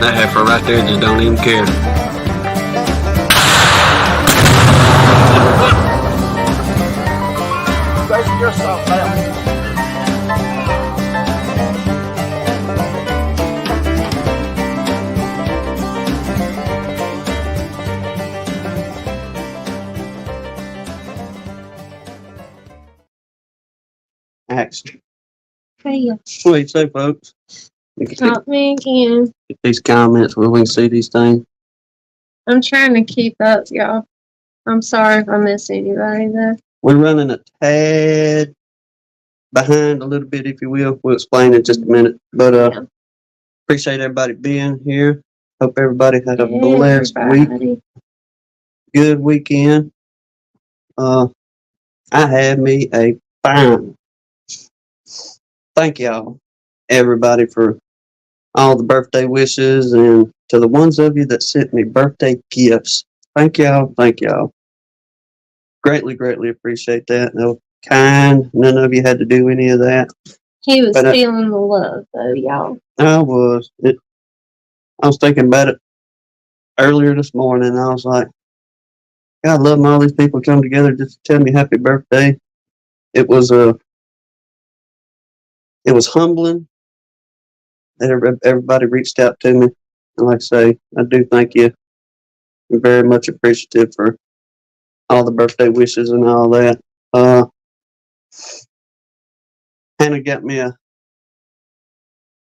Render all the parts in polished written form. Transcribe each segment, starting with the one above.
That heifer right there just don't even care. Straighten yourself out. Action. Hey, What do you say, folks? We can stop me again. get these comments where we can see these things. I'm trying to keep up, y'all. I'm sorry if I miss anybody, though. We're running a tad behind a little bit, if you will. We'll explain in just a minute. But Yeah. appreciate everybody being here. Hope everybody had a blessed week. Everybody. Good weekend. I had me a fine. Thank y'all, everybody, for all the birthday wishes, and to the ones of you that sent me birthday gifts. Thank y'all. Thank y'all. Greatly, greatly appreciate that. No kind. None of you had to do any of that. He was But, feeling the love, though, y'all. I was thinking about it earlier this morning. I was like, God, I love all these people come together just to tell me happy birthday. It was humbling that everybody reached out to me. And like I say, I do thank you. I'm very much appreciative for all the birthday wishes and all that. Hannah got me a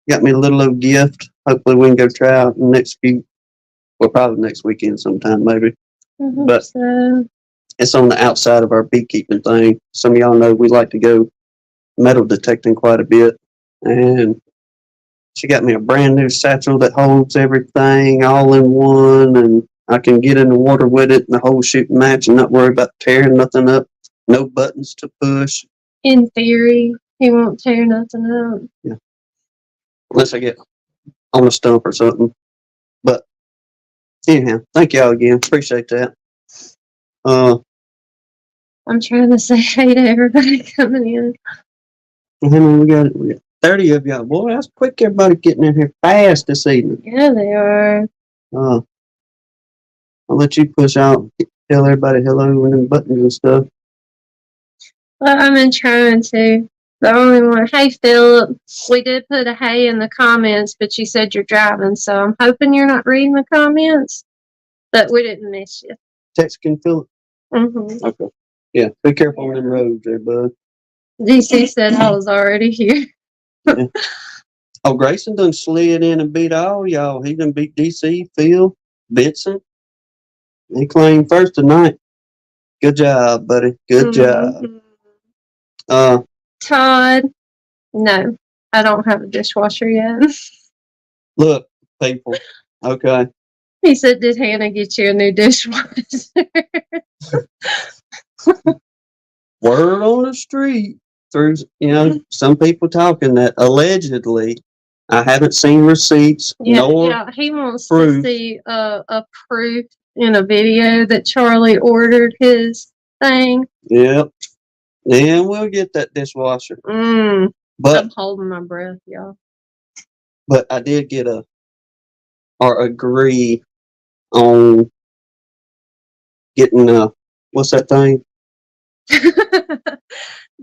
little old gift. Hopefully we can go try out probably next weekend sometime maybe. But So, it's on the outside of our beekeeping thing. Some of y'all know we like to go metal detecting quite a bit. And she got me a brand new satchel that holds everything all in one, and I can get in the water with it and the whole shooting match and not worry about tearing nothing up. No buttons to push. in theory, he won't tear nothing out. Yeah. Unless I get on a stump or something. But anyhow, thank y'all again. Appreciate that. I'm trying to say hey to everybody coming in. How many we got 30 of y'all. Boy, that's quick. Everybody getting in here fast this evening. Yeah, they are. I'll let you push out, tell everybody hello and them buttons and stuff. Well, I've been trying to. The only one, hey, Philip, we did put a hey in the comments, but you said you're driving, so I'm hoping you're not reading the comments, but we didn't miss you. Text can fill it. Mm-hmm. Okay. Yeah, be careful on them roads there, bud. DC said I was already here. Yeah. Oh, Grayson done slid in and beat all y'all. He done beat DC, Phil, Benson. He claimed first tonight. Good job, buddy. Good job. Todd, no, I don't have a dishwasher yet. Look, people. Okay. He said, did Hannah get you a new dishwasher? Word on the street through, some people talking that allegedly, I haven't seen receipts nor he wants proof. to see a proof in a video that Charlie ordered his thing. Yep. Then we'll get that dishwasher. But I'm holding my breath, y'all. But I did get agree on getting what's that thing?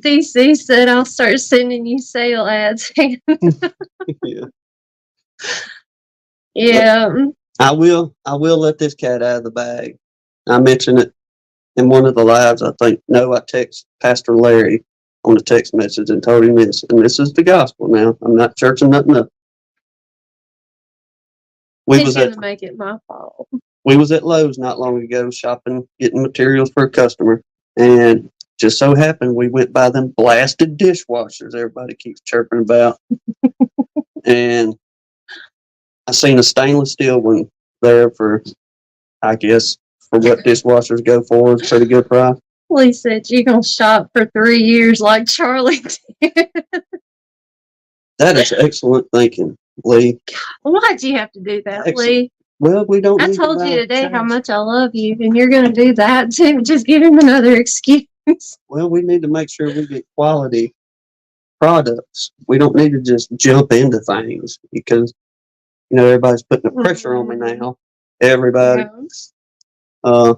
DC said I'll start sending you sale ads. Yeah. Yeah. But I will let this cat out of the bag. I mentioned it in one of the lives, I think. No, I text Pastor Larry on a text message and told him this. And this is the gospel now. I'm not churching nothing up. He's going to make it my fault. We was at Lowe's not long ago shopping, getting materials for a customer. And just so happened we went by them blasted dishwashers everybody keeps chirping about. And I seen a stainless steel one there for, I guess, for what dishwashers go for, is pretty good price. Lee said you're going to shop for 3 years like Charlie did. That is excellent thinking, Lee. Why'd you have to do that, Excellent. Lee? Well, we don't. I told you today how much I love you, and you're going to do that too. Just give him another excuse. Well, we need to make sure we get quality products. We don't need to just jump into things because, You know, everybody's putting the pressure on me now. Everybody. Yeah.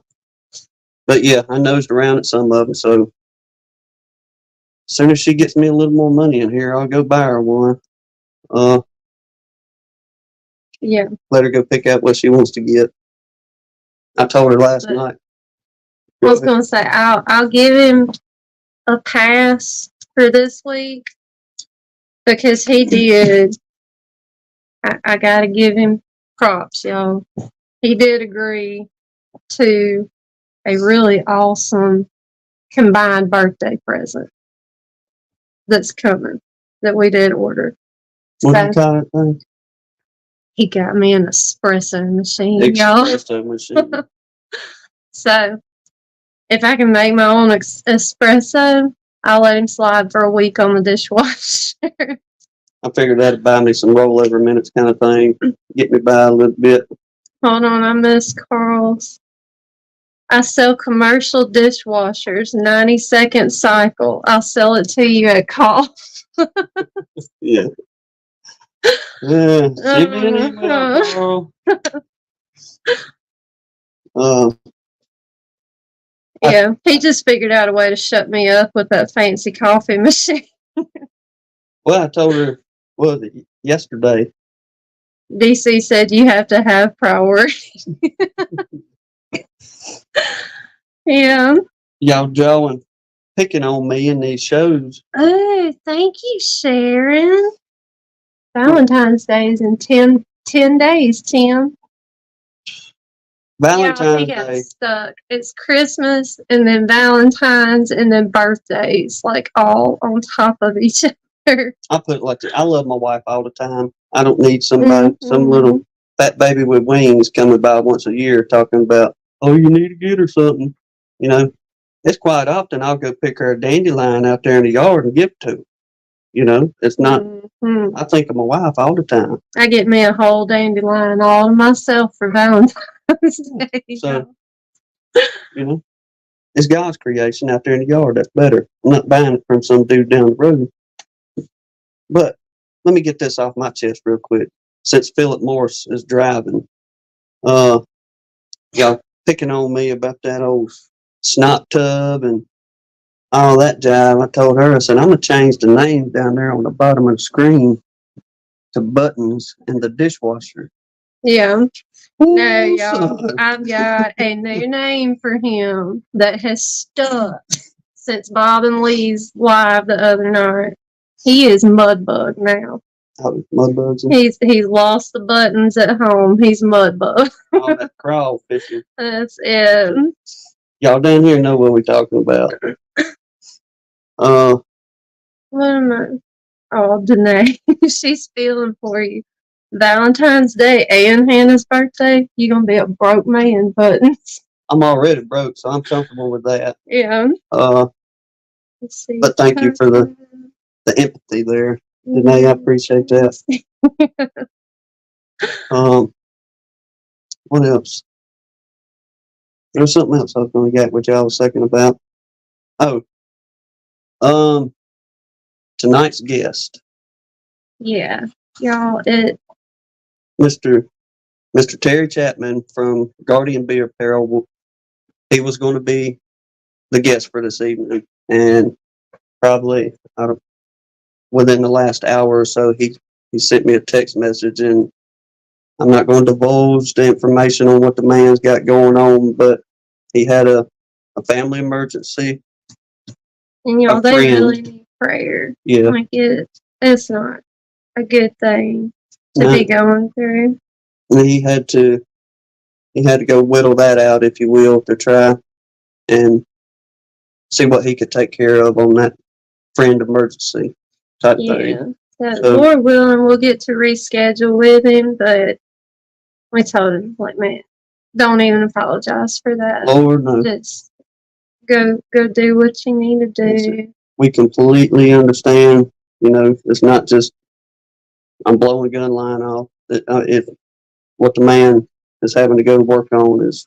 But yeah, I nosed around at some of them. So as soon as she gets me a little more money in here, I'll go buy her one. Yeah. Let her go pick out what she wants to get. I told her last night. I was gonna say I'll give him a pass for this week because he did. I gotta give him props, y'all. He did agree to a really awesome combined birthday present that's coming that we did order. What do you call it thing? He got me an espresso machine, y'all. Espresso machine. So if I can make my own espresso, I'll let him slide for a week on the dishwasher. I figured that'd buy me some rollover minutes kind of thing. Get me by a little bit. Hold on, I missed Carl's. I sell commercial dishwashers, 90-second cycle. I'll sell it to you at cost. Yeah. Yeah. Send me an email, Carl. Yeah, he just figured out a way to shut me up with that fancy coffee machine. Well, I told her, what was it, yesterday? DC said you have to have priority. Yeah. Y'all Joe picking on me in these shows. Oh, thank you, Sharon. Valentine's Day is in 10 days, Tim. Valentine's yeah, Day. Stuck. It's Christmas and then Valentine's and then birthdays, like all on top of each other. I put it like this. I love my wife all the time. I don't need somebody, some little fat baby with wings coming by once a year talking about, oh, you need to get her something. You know, it's quite often I'll go pick her a dandelion out there in the yard and give it to her. You know, it's not, I think of my wife all the time. I get me a whole dandelion all to myself for Valentine's Day. So, you know, it's God's creation out there in the yard. That's better. I'm not buying it from some dude down the road. But let me get this off my chest real quick. Since Philip Morris is driving, y'all picking on me about that old snot tub and all that jive. I told her, I said, I'm going to change the name down there on the bottom of the screen to buttons and the dishwasher. Yeah. Ooh, No, y'all. son. I've got a new name for him that has stuck since Bob and Lee's live the other night. He is Mudbug now. Oh, mudbugs. He's lost the buttons at home. He's Mudbug. All that crawl fishing. That's it. Y'all down here know what we're talking about. What am I? Oh, Danae, she's feeling for you. Valentine's Day and Hannah's birthday, you're gonna be a broke man, buttons. I'm already broke, so I'm comfortable with that. Yeah. Let's see. But thank you for the empathy there, Danae. I appreciate that. What else? There was something else I was going to get with y'all a second about. Oh, tonight's guest. Yeah, y'all. Mr. Terry Chapman from Guardian Bee Apparel. He was going to be the guest for this evening, and probably within the last hour or so, he sent me a text message, and I'm not going to divulge the information on what the man's got going on, but he had a family emergency. And y'all, they really need prayer. Yeah. Like it's not a good thing to be going through. And he had to go whittle that out, if you will, to try and see what he could take care of on that friend emergency type thing. Yeah. So, Lord willing, we'll get to reschedule with him, but we told him, like, man, don't even apologize for that. Lord, no. Just go do what you need to do. We completely understand. You know, it's not just I'm blowing the gun line off. If what the man is having to go work on is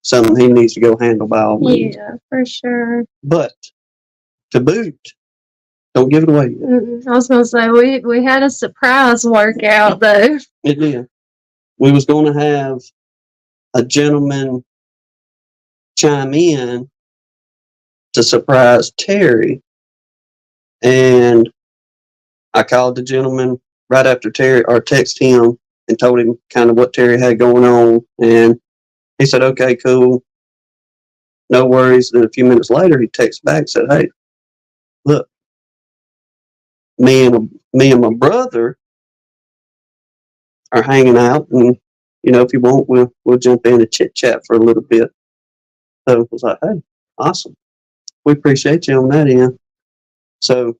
something he needs to go handle by all means. Yeah, for sure. But to boot, Don't give it away yet. I was gonna say we had a surprise workout though. It did. We was going to have a gentleman chime in to surprise Terry, and I called the gentleman right after Terry, or text him and told him kind of what Terry had going on, and he said, "Okay, cool, no worries." And a few minutes later, he texted back and said, "Hey, look, me and my brother are hanging out, and if you want, we'll jump in and chit chat for a little bit." So I was like, "Hey, awesome. We appreciate you on that end." So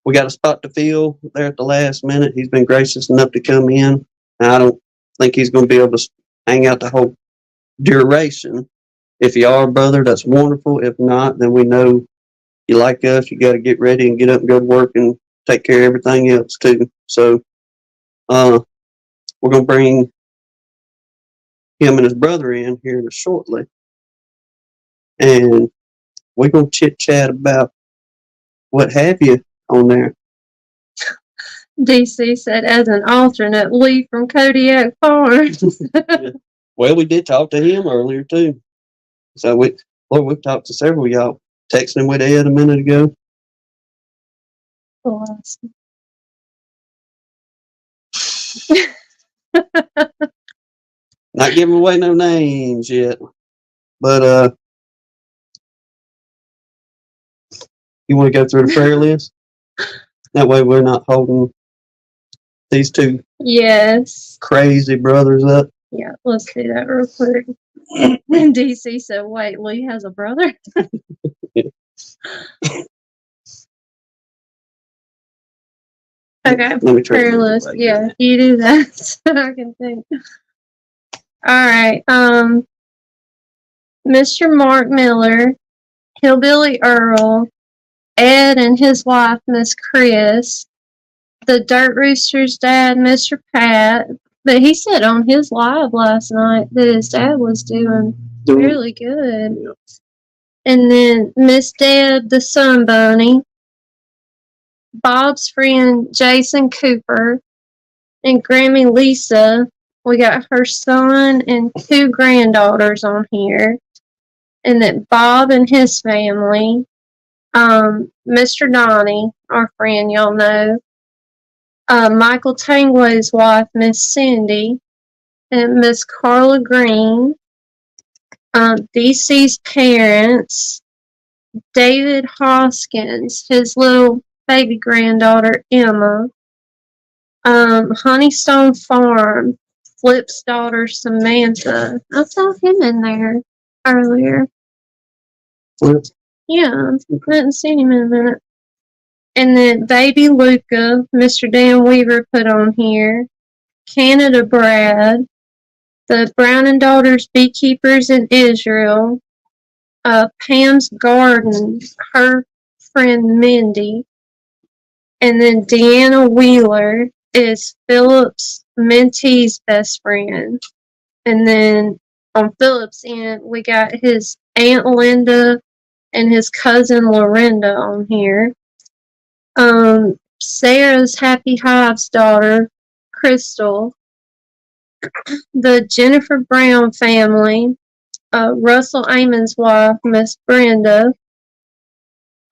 we got a spot to fill there at the last minute. He's been gracious enough to come in. And I don't think he's going to be able to hang out the whole duration. If you are a brother, that's wonderful. If not, then we know you like us. You got to get ready and get up and go to work and take care of everything else too. So we're going to bring him and his brother in here shortly. And we're going to chit chat about what have you on there. DC said, as an alternate, Lee from Kodiak Farms. Yeah. Well, we did talk to him earlier too. So we've talked to several of y'all. Texting with Ed a minute ago. Awesome. Not giving away no names yet. But you want to go through the prayer list? That way we're not holding these two crazy brothers up. Yeah, let's do that real quick. And DC said, wait, Lee has a brother? Okay, Let me try prayer list. Yeah, you do that so I can think. Alright, Mr. Mark Miller, Hillbilly Earl, Ed and his wife, Miss Chris, the Dirt Rooster's dad, Mr. Pat. But he said on his live last night that his dad was doing really good. Yeah. And then Miss Deb, the Sun Bunny, Bob's friend Jason Cooper, and Grammy Lisa. We got her son and 2 granddaughters on here. And then Bob and his family. Mr. Donnie, our friend, y'all know. Michael Tangway's wife, Miss Cindy, and Miss Carla Green, DC's parents, David Hoskins, his little baby granddaughter, Emma, Honeystone Farm, Flip's daughter, Samantha. I saw him in there earlier. Flip? Yeah, I hadn't seen him in a minute. And then Baby Luca, Mr. Dan Weaver put on here. Canada Brad. The Brown and Daughters Beekeepers in Israel. Pam's Garden, her friend Mindy. And then Deanna Wheeler is Philip's mentee's best friend. And then on Philip's end, we got his Aunt Linda and his cousin Lorinda on here. Sarah's Happy Hive's daughter, Crystal. The Jennifer Brown family. Russell Amon's wife, Miss Brenda.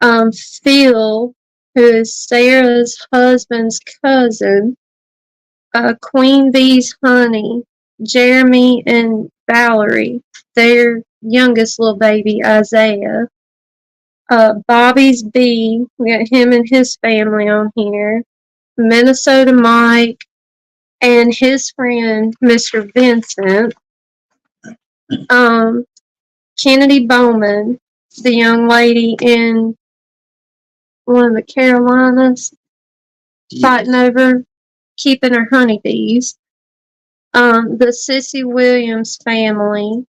Phil, who is Sarah's husband's cousin. Queen Bee's Honey. Jeremy and Valerie. Their youngest little baby, Isaiah. Bobby's Bee, we got him and his family on here. Minnesota Mike and his friend, Mr. Vincent. Kennedy Bowman, the young lady in one of the Carolinas, fighting over keeping her honeybees. The Sissy Williams family.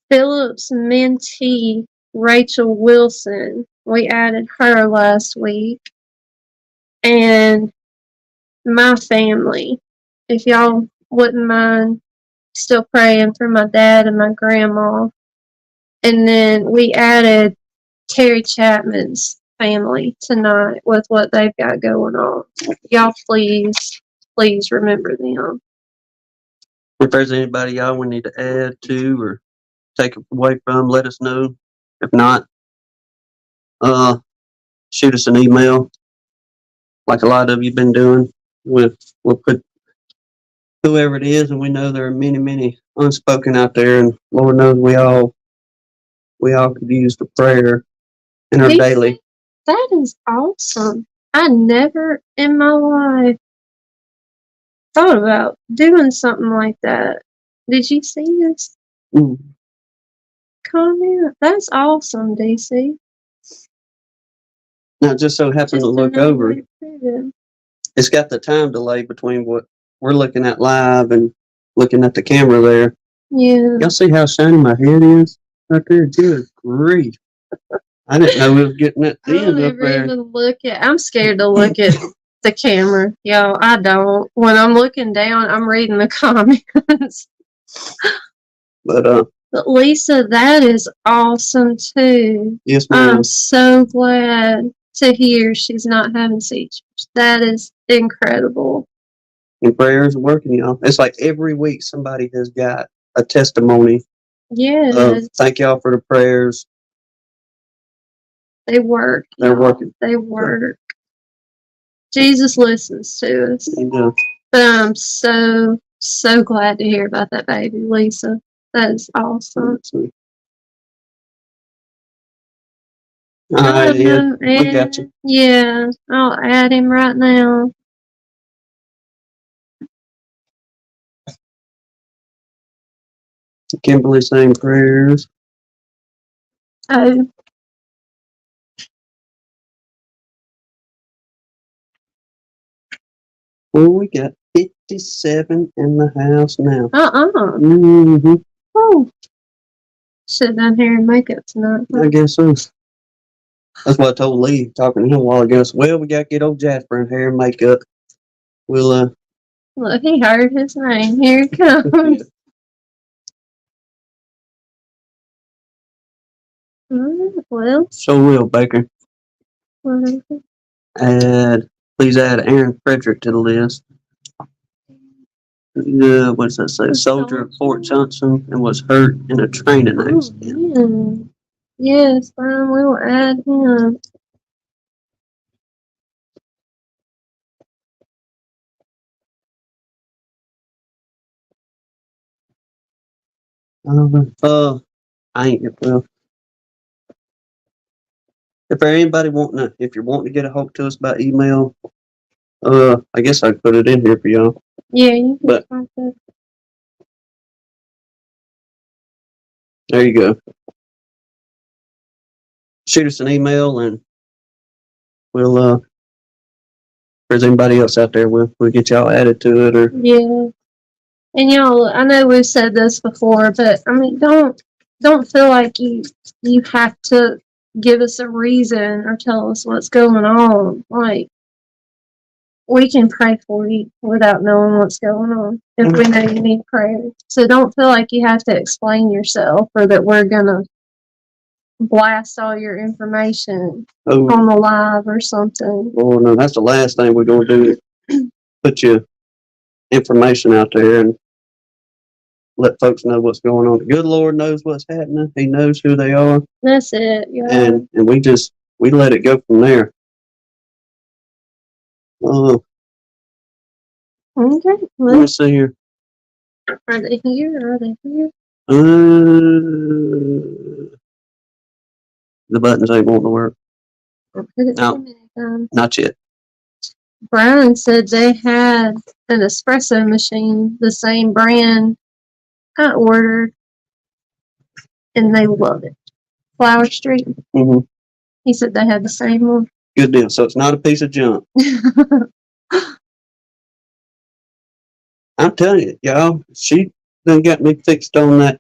Philip's mentee, Rachel Wilson. We added her last week. And my family. If y'all wouldn't mind still praying for my dad and my grandma. And then we added Terry Chapman's family tonight with what they've got going on. Y'all please remember them. If there's anybody y'all we need to add to or take away from, let us know. If not, shoot us an email like a lot of you been doing. We'll put whoever it is, and we know there are many unspoken out there, and Lord knows we all could use the prayer in our daily. That is awesome. I never in my life thought about doing something like that. Did you see this comment? That's awesome, DC. Now, just so happened to look over, it's got the time delay between what we're looking at live and looking at the camera there. Yeah. Y'all see how shiny my head is right there? Good grief. I didn't know we was getting that thin up there. I'm scared to look at the camera. Yo, I don't. When I'm looking down, I'm reading the comments. But Lisa, that is awesome too. yes, ma'am. I'm so glad to hear she's not having seizures. That is incredible. And prayers are working, y'all. It's like every week somebody has got a testimony. Yes. Thank y'all for the prayers. They work. They're working. They work. Jesus listens to us. He does. But I'm so glad to hear about that baby, Lisa. That is awesome. All right, Ed, we got you. Yeah, I'll add him right now. Kimberly saying prayers. Oh. Well, we got 57 in the house now. Mm-hmm. Oh. Sit down here and makeup tonight. I guess so. That's what I told Lee, talking to him a while ago. Well, we got to get old Jasper in hair and makeup. We'll, Look, he heard his name. Here it comes. Well. So will, Baker. Whatever. Please add Aaron Frederick to the list. What does that say? A soldier at Fort Johnson and was hurt in a training accident. Yes, Brian, we will add him. I ain't well. If there anybody if you're wanting to get a hold to us by email, I guess I'd put it in here for y'all. Yeah, you can type it. There you go. Shoot us an email and we'll, if there's anybody else out there, we'll get y'all added to it. Or yeah. And y'all, I know we've said this before, but I mean, don't feel like you have to give us a reason or tell us what's going on. Like, we can pray for you without knowing what's going on if we know you need prayer. So don't feel like you have to explain yourself or that we're gonna blast all your information on the live or something. Oh no, that's the last thing we're gonna do. Put your information out there and let folks know what's going on. The good Lord knows what's happening. He knows who they are. That's it. Yeah. And we let it go from there. Okay. Let Well, me see here. are they here? Are they here? The buttons ain't wanting to work. No, Not yet. Brian said they had an espresso machine, the same brand I ordered, and they love it. Flower Street. Mm-hmm. He said they had the same one. Good deal. So it's not a piece of junk. I'm telling you, y'all, she done got me fixed on that,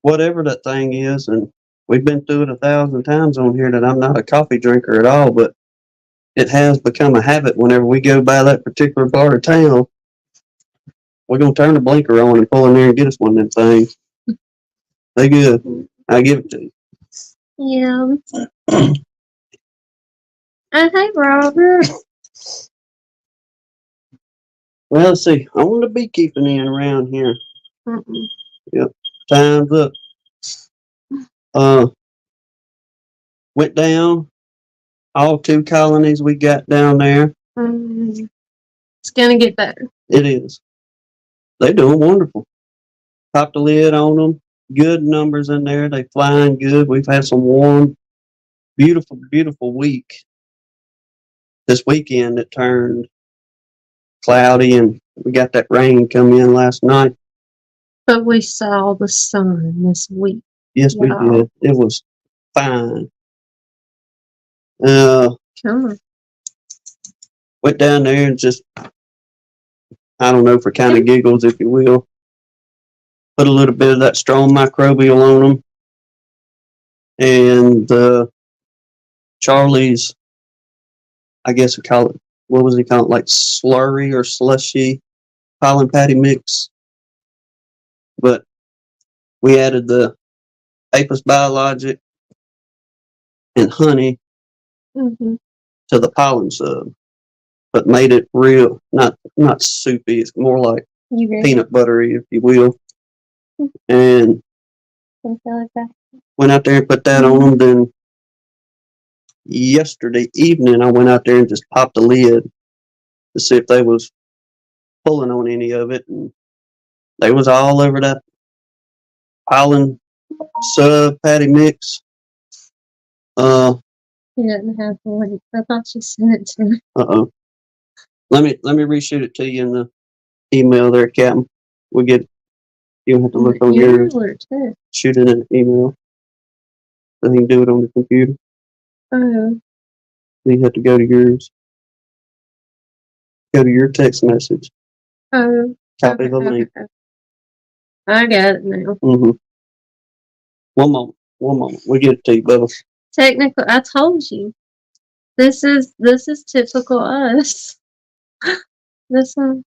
whatever that thing is, and we've been through it 1,000 times on here that I'm not a coffee drinker at all, but it has become a habit whenever we go by that particular part of town. We're going to turn the blinker on and pull in there and get us one of them things. They good. I give it to you. Yeah. Oh, hey, Robert. Well, let's see. On the beekeeping end around here. Mm-mm. Yep. Time's up. Went down all 2 colonies we got down there. It's gonna get better. It is. They're doing wonderful. Popped the lid on them. Good numbers in there. They flying good. We've had some warm, beautiful, beautiful week. This weekend it turned cloudy and we got that rain come in last night. But we saw the sun this week. Yes, we Wow. did. It was fine. Come on. Went down there and just, I don't know, for kind of giggles, if you will, put a little bit of that strong microbial on them. And Charlie's, I guess we call it, what was he call it, like slurry or slushy pollen patty mix. But we added the Apis biologic and honey Mm-hmm. to the pollen sub, but made it real, not soupy. It's more like You ready? peanut buttery, if you will. And Something like that. went out there and put that on them. Then yesterday evening, I went out there and just popped the lid to see if they was pulling on any of it, and they was all over that pollen sub patty mix. He doesn't have one. I thought you sent it to me. Uh-oh. Let me reshoot it to you in the email there, Captain. We'll get, you'll have to look on yours. Too. Shoot it in an email. So you can do it on the computer. Oh. You have to go to yours. Go to your text message. Oh. Copy the link. Okay. I got it now. Mm-hmm. One moment. We'll get it to you, Bubba. Technically, I told you. This is typical us. This one.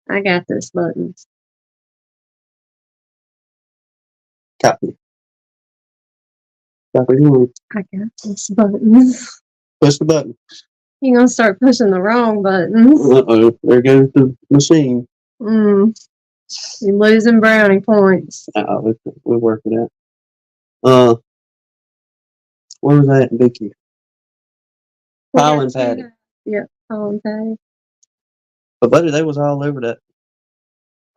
I got this button. Copy. Copy the link. I got this button. Push the button. You're gonna start pushing the wrong buttons. Uh-oh. There goes the machine. You're losing brownie points. We'll work it out. Where was that, Vicky? Pollen patty. Yep, pollen patty. But buddy, they was all over that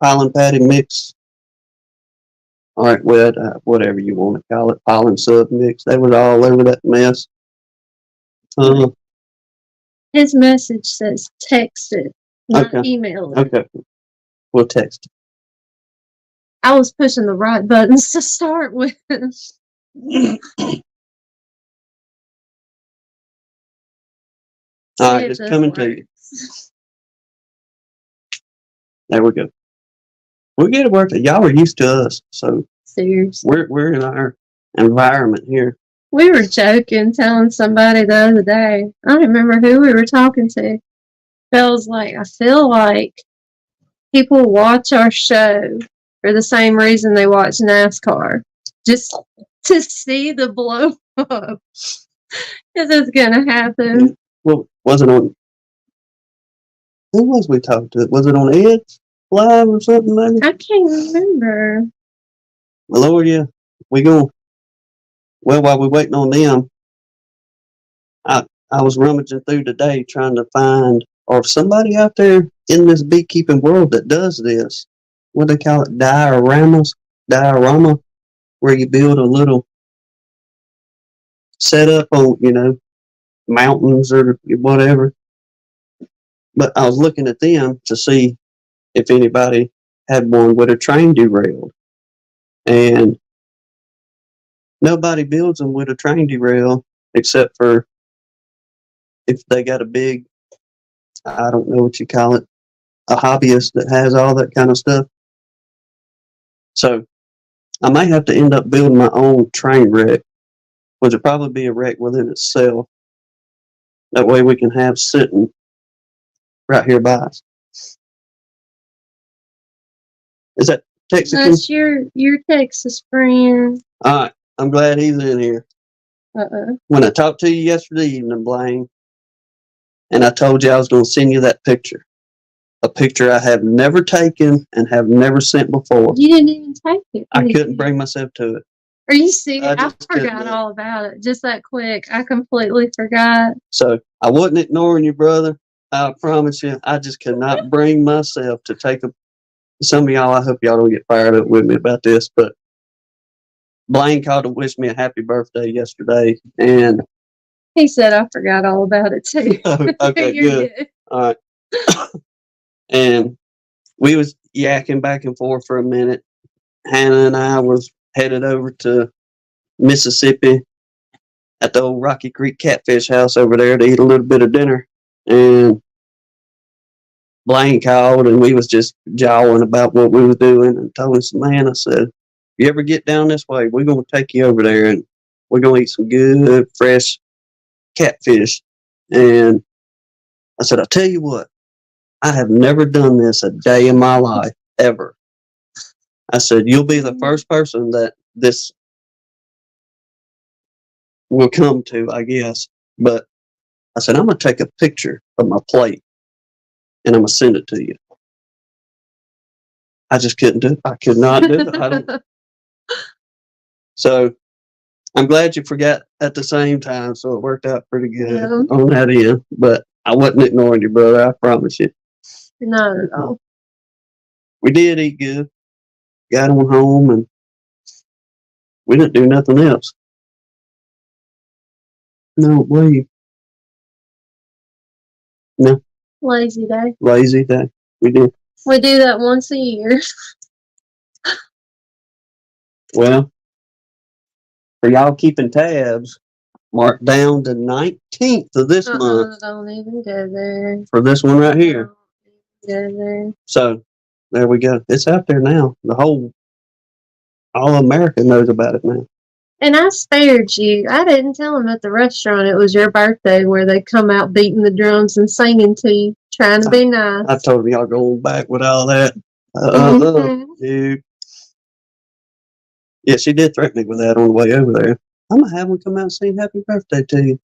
pollen patty mix. All right, well, whatever you want to call it, pollen sub mix. They was all over that mess. His message says text it, not Okay. email it. Okay. We'll text. I was pushing the right buttons to start with. All right, it's coming to you. There we go. We'll get it working. Y'all are used to us, so seriously, we're in our environment here. We were joking, telling somebody the other day. I don't remember who we were talking to. I was like, I feel like people watch our show for the same reason they watch NASCAR, just to see the blow up, because it's gonna happen. Well, was it on? Who was we talking to? Was it on Ed's Live or something, maybe? I can't remember. Well, Lord, yeah, we go. Well, while we're waiting on them, I was rummaging through today trying to find, or somebody out there in this beekeeping world that does this. What do they call it? Diorama, where you build a little setup on, mountains or whatever. But I was looking at them to see if anybody had one with a train derailed. And nobody builds them with a train derail except for if they got a big, I don't know what you call it, a hobbyist that has all that kind of stuff. So I may have to end up building my own train wreck, which would probably be a wreck within itself. That way we can have sitting right here by us. Is that Texican? That's your Texas friend. All right. I'm glad he's in here. When I talked to you yesterday evening, Blaine, and I told you I was going to send you that picture. A picture I have never taken and have never sent before. You didn't even take it. I couldn't bring myself to it. Are you serious? I just couldn't forgot do it. all about it. Just that quick. I completely forgot. So I wasn't ignoring you, brother. I promise you. I just could not bring myself to take a. Some of y'all, I hope y'all don't get fired up with me about this, but Blaine called to wish me a happy birthday yesterday, and He said I forgot all about it too. okay, You're good. All right. And we was yakking back and forth for a minute. Hannah and I was headed over to Mississippi at the old Rocky Creek Catfish House over there to eat a little bit of dinner. And Blaine called, and we was just jawing about what we was doing, and told him, man, I said, if you ever get down this way, we're going to take you over there, and we're going to eat some good, fresh catfish. And I said, I'll tell you what, I have never done this a day in my life, ever. I said, you'll be the first person that this will come to, I guess. But I said, I'm going to take a picture of my plate, and I'm going to send it to you. I just couldn't do it. I could not do it. I don't. So I'm glad you forgot at the same time, so it worked out pretty good on that end. But I wasn't ignoring you, brother. I promise you. Not at all. We did eat good. Got on home, and we didn't do nothing else. No, believe. No. Lazy day. Lazy day. We did. We do that once a year. Well, for y'all keeping tabs, mark down the 19th of this month. Don't even go there. For this one right here. Go there. So there we go. It's out there now. All America knows about it now. And I spared you. I didn't tell them at the restaurant it was your birthday where they come out beating the drums and singing to you, trying to be nice. I told them y'all going back with all that. Dude. Yeah, she did threaten me with that on the way over there. I'm going to have them come out and sing happy birthday to you.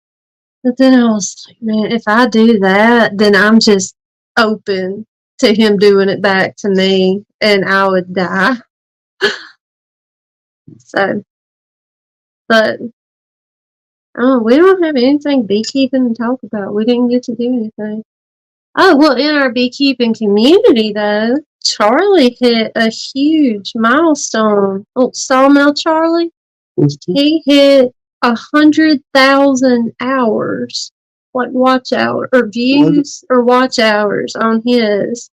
But then I was like, man, if I do that, then I'm just open to him doing it back to me, and I would die. So, but we don't have anything beekeeping to talk about. We didn't get to do anything. Oh, well, in our beekeeping community, though, Charlie hit a huge milestone. Oh, Sawmill Charlie, he hit 100,000 hours, like watch hour or views or watch hours on his.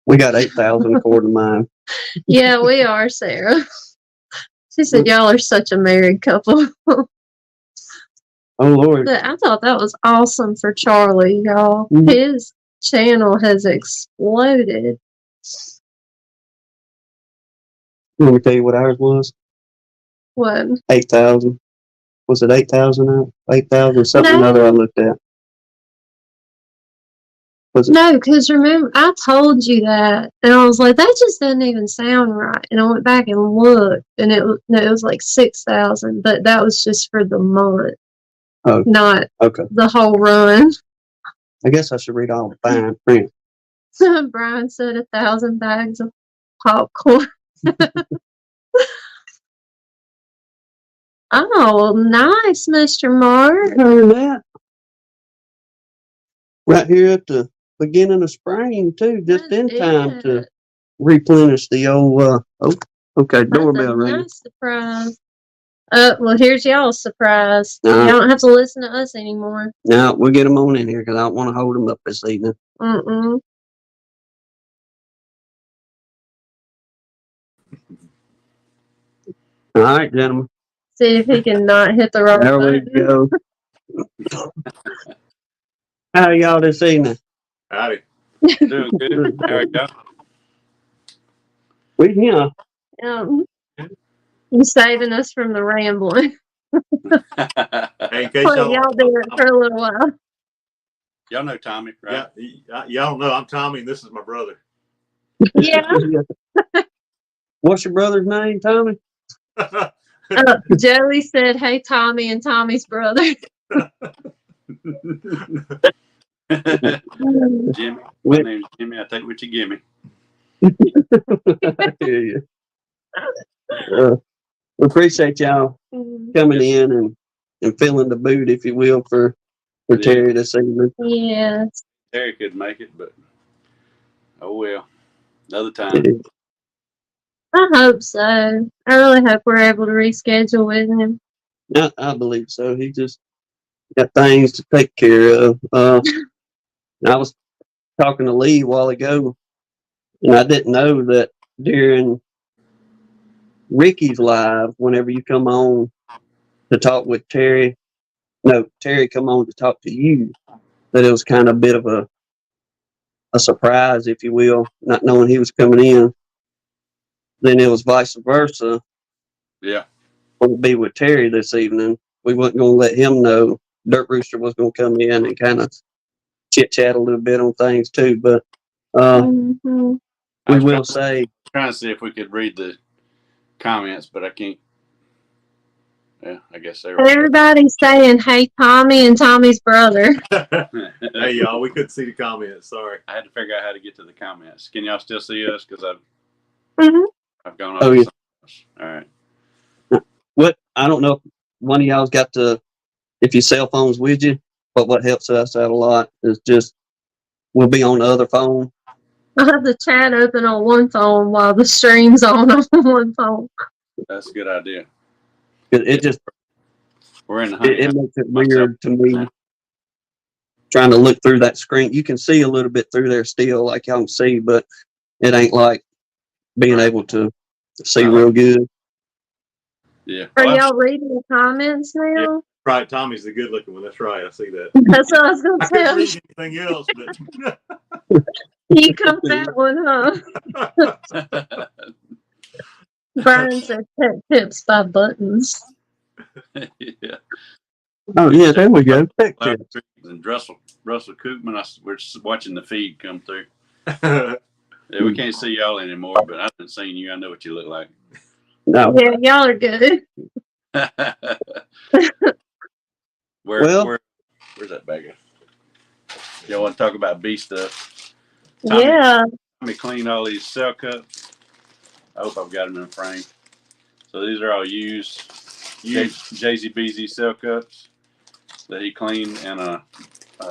We got 8,000 according to mine. Yeah, we are, Sarah. She said, y'all are such a married couple. Oh, Lord. But I thought that was awesome for Charlie, y'all. Mm-hmm. His channel has exploded. Let me tell you what ours was. What? 8,000. Was it 8,000 out? 8,000 something No. other I looked at. Was it? No, because remember, I told you that, and I was like, that just doesn't even sound right. And I went back and looked, and it was like 6,000, but that was just for the month. Oh, not okay. The whole run. I guess I should read all the fine print. Brian said 1,000 bags of popcorn. Oh, nice, Mr. Mark. Heard that. Right here at the beginning of spring, too, just in time to replenish the old, okay, doorbell ring. Nice surprise. Well, here's y'all's surprise. Uh-huh. You don't have to listen to us anymore. No, we'll get them on in here because I don't want to hold them up this evening. Mm-mm. All right, gentlemen. See if he can not hit the wrong There button. we go. How are y'all this evening? Howdy. Doing good. How we go? We here. You're saving us from the rambling. Hey, in case Y'all do it for a little while. y'all know Tommy, right? Yeah, y'all know I'm Tommy, and this is my brother. Yeah. What's your brother's name, Tommy? Joey said, "Hey, Tommy," and Tommy's brother. Jimmy. My name's Jimmy. I take what you give me. I hear you. We appreciate y'all coming in and filling the boot, if you will, for Terry this evening. Yes. Terry could make it, but oh well. Another time. I hope so. I really hope we're able to reschedule with him. I believe so. He just got things to take care of. I was talking to Lee a while ago, and I didn't know that during Ricky's live, whenever you come on to talk with Terry, Terry come on to talk to you, that it was kind of a bit of a surprise, if you will, not knowing he was coming in. Then it was vice versa. Yeah. Going to be with Terry this evening. We wasn't going to let him know Dirt Rooster was going to come in and kind of chit chat a little bit on things too. But we will say, trying to see if we could read the comments, but I can't. Yeah, I guess everybody's saying, "Hey, Tommy," and Tommy's brother. Hey, y'all, we couldn't see the comments. Sorry. I had to figure out how to get to the comments. Can y'all still see us? Because I've gone over. Oh, yeah. All right. What I don't know if one of y'all's got if your cell phone's with you, but what helps us out a lot is just we'll be on the other phone. I have the chat open on one phone while the stream's on one phone. That's a good idea. It just we're in the honey. It makes it weird to me trying to look through that screen. You can see a little bit through there still, like y'all can see, but it ain't like being able to see real good. Yeah. Are y'all reading the comments now? Yeah. Right, Tommy's the good looking one. That's right. I see that. That's what I was going to tell couldn't you. read anything else, but You cut that one, huh? Brian said pet tips by buttons. Yeah. Oh yeah, there we go. Pet tips. And Russell Koopman, we're just watching the feed come through. Yeah, we can't see y'all anymore, but I haven't seen you. I know what you look like. No. Yeah, y'all are good. Where's that bag? Y'all want to talk about bee stuff? Tommy, Yeah. Tommy cleaned all these cell cups. I hope I've got them in frame. So these are all used JZBZ cell cups that he cleaned in a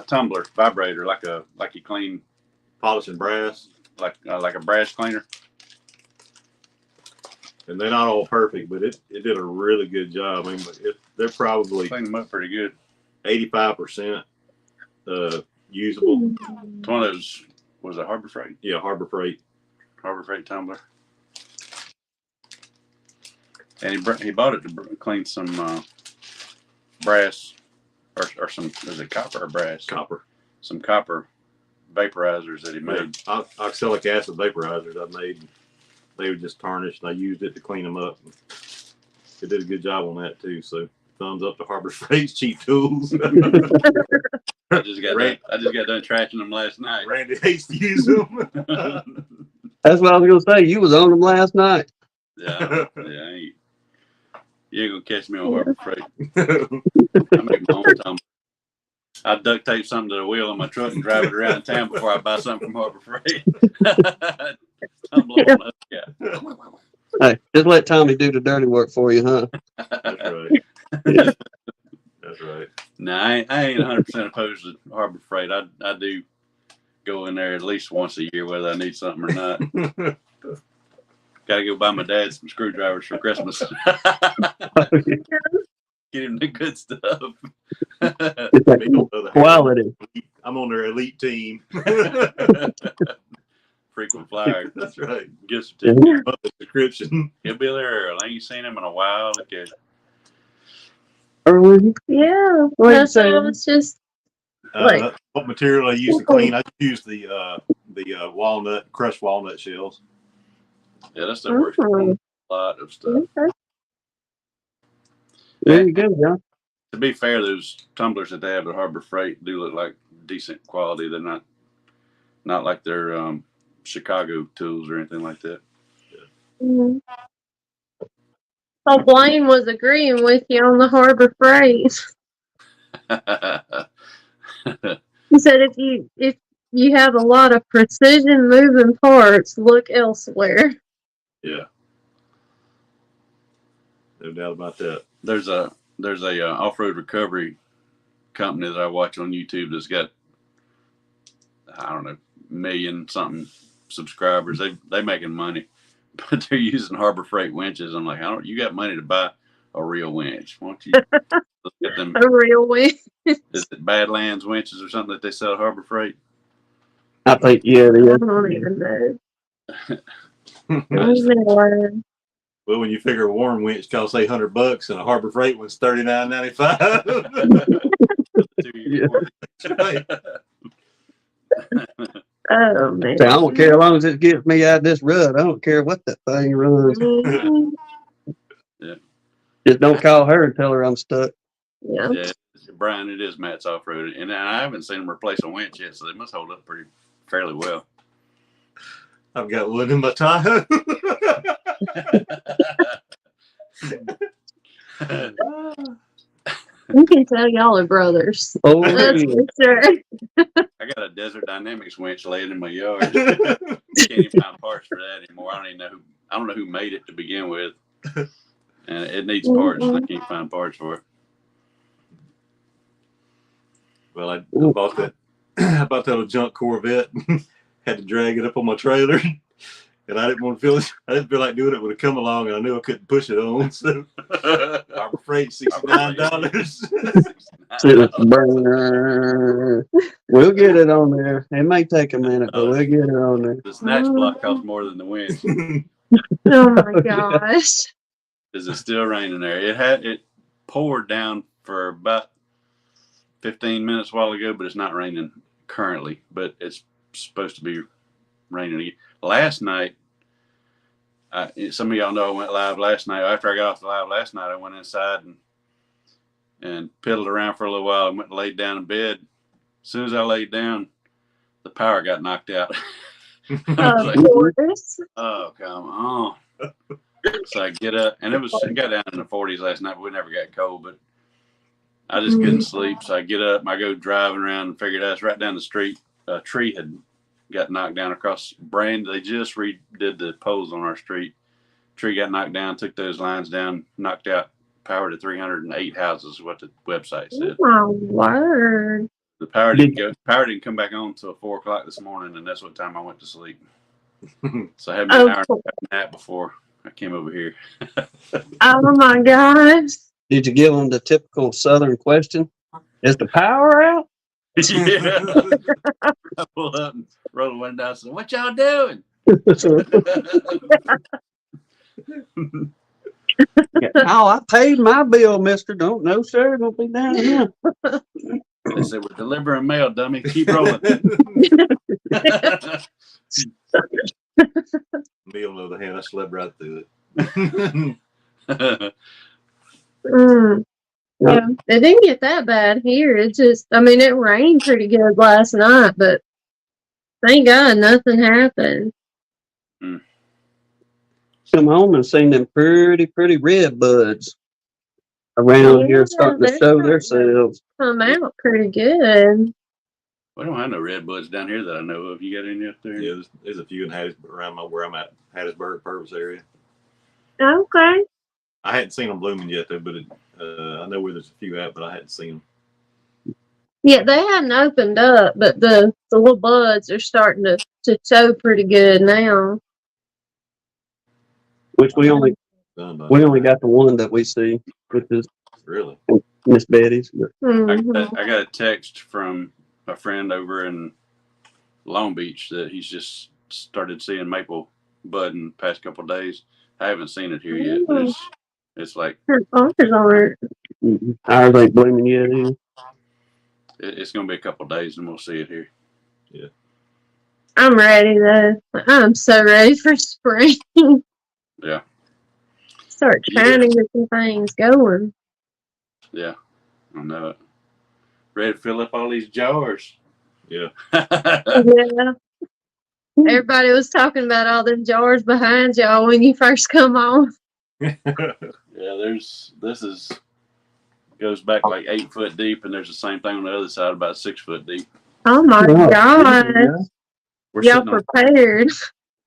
tumbler vibrator, like he cleaned polishing brass, like a brass cleaner. And they're not all perfect, but it did a really good job. I mean, they're probably cleaned them up pretty good. 85% usable. It's one of those. Was it Harbor Freight? Yeah, Harbor Freight tumbler. And he bought it to clean some brass or some, is it copper or brass? Copper. Some copper vaporizers that he made. Yeah, oxalic acid vaporizers I made. They were just tarnished. I used it to clean them up. It did a good job on that too. So thumbs up to Harbor Freight's cheap tools. I just got done trashing them last night. Randy hates to use them. That's what I was gonna say. You was on them last night. Yeah, you ain't gonna catch me on Harbor Freight. I make my own tumbler. I duct tape something to the wheel of my truck and drive it around town before I buy something from Harbor Freight. Hey, just let Tommy do the dirty work for you, huh? That's right. Yeah. That's right. No, I ain't 100% opposed to Harbor Freight. I do go in there at least once a year, whether I need something or not. Got to go buy my dad some screwdrivers for Christmas. Get him the good stuff. It's like quality. I'm on their elite team. Frequent flyer. That's right. Gift certificate. Subscription. He'll be there. I ain't seen him in a while. Look at. Yeah. That's all. It's just like what material I use to clean. I use the crushed walnut shells. Yeah, that stuff works for a lot of stuff. Okay. There you go, John. To be fair, those tumblers that they have at Harbor Freight do look like decent quality. They're not like their Chicago tools or anything like that. Mm-hmm. Oh, Blaine was agreeing with you on the Harbor Freight. He said if you have a lot of precision moving parts, look elsewhere. Yeah. No doubt about that. There's a off-road recovery company that I watch on YouTube that's got, I don't know, million something subscribers. They making money, but they're using Harbor Freight winches. I'm like, you got money to buy a real winch? Why don't you look at them? A real winch. Is it Badlands winches or something that they sell at Harbor Freight? I think, yeah, it I is. don't even know. I don't know. Well, when you figure a warm winch costs $800 and a Harbor Freight one's $39.95. Yeah. Right. Oh man. So I don't care as long as it gets me out of this rut. I don't care what that thing runs. Mhm. Just don't call her and tell her I'm stuck. Yeah. Yeah, Brian, it is Matt's off-road, and I haven't seen them replace a winch yet, so they must hold up fairly well. I've got one in my Tahoe. You can tell y'all are brothers. Oh, That's yeah. for sure. I got a Desert Dynamics winch laying in my yard. Can't even find parts for that anymore. I don't know who made it to begin with, and it needs parts, and I can't find parts for it. Well, I bought that. I bought that old junk Corvette. Had to drag it up on my trailer, and I didn't want to feel it. I didn't feel like doing it when it come along, and I knew I couldn't push it on. So Harbor Freight, $69. We'll get it on there. It may take a minute, but we'll get it on there. The snatch block costs more than the winch. Oh my gosh. Is it still raining there? It poured down for about 15 minutes a while ago, but it's not raining currently. But it's supposed to be raining again. Last night, some of y'all know I went live last night. After I got off the live last night, I went inside and piddled around for a little while and went and laid down in bed. As soon as I laid down, the power got knocked out. Of course. Oh, come on. So I get up, and it got down in the 40s last night, but we never got cold, but I just couldn't sleep. So I get up and I go driving around and figured out it's right down the street. A tree had got knocked down across Brand. They just redid the poles on our street. Tree got knocked down, took those lines down, knocked out power to 308 houses, is what the website said. Oh my word. The power didn't come back on until 4 o'clock this morning, and that's what time I went to sleep. So I had an hour nap before I came over here. Oh my gosh. Did you give them the typical Southern question? Is the power out? Yeah. I pulled up and rolled the window down and said, "What y'all doing?" Oh, I paid my bill, mister. Don't know, sir. Don't be down here. They said, "We're delivering mail, dummy. Keep rolling." Me on the other hand, I slept right through it. Yeah, it didn't get that bad here. It just, it rained pretty good last night, but thank God nothing happened. Come home and seen them pretty red buds around here starting to show themselves. Come out pretty good. We don't have no red buds down here that I know of. You got any up there? Yeah, there's a few in Hattiesburg, around where I'm at, Hattiesburg, Purvis area. Okay. I hadn't seen them blooming yet, though, but I know where there's a few at, but I hadn't seen them. Yeah, they hadn't opened up, but the little buds are starting to show pretty good now. Which we only got the one that we see, which is really Miss Betty's. Mm-hmm. I got a text from a friend over in Long Beach that he's just started seeing maple bud in the past couple of days. I haven't seen it here yet, but it's like Ours aren't. Ours ain't blooming yet either. It's gonna be a couple of days and we'll see it here. Yeah. I'm ready though. I'm so ready for spring. Yeah. Start trying to get some things going. Yeah, I know it. Ready to fill up all these jars. Yeah. Yeah. Everybody was talking about all them jars behind y'all when you first come on. Yeah, Yeah, goes back like 8 foot deep, and there's the same thing on the other side, about 6 foot deep. Oh my Oh, God. yeah. We're Y'all prepared.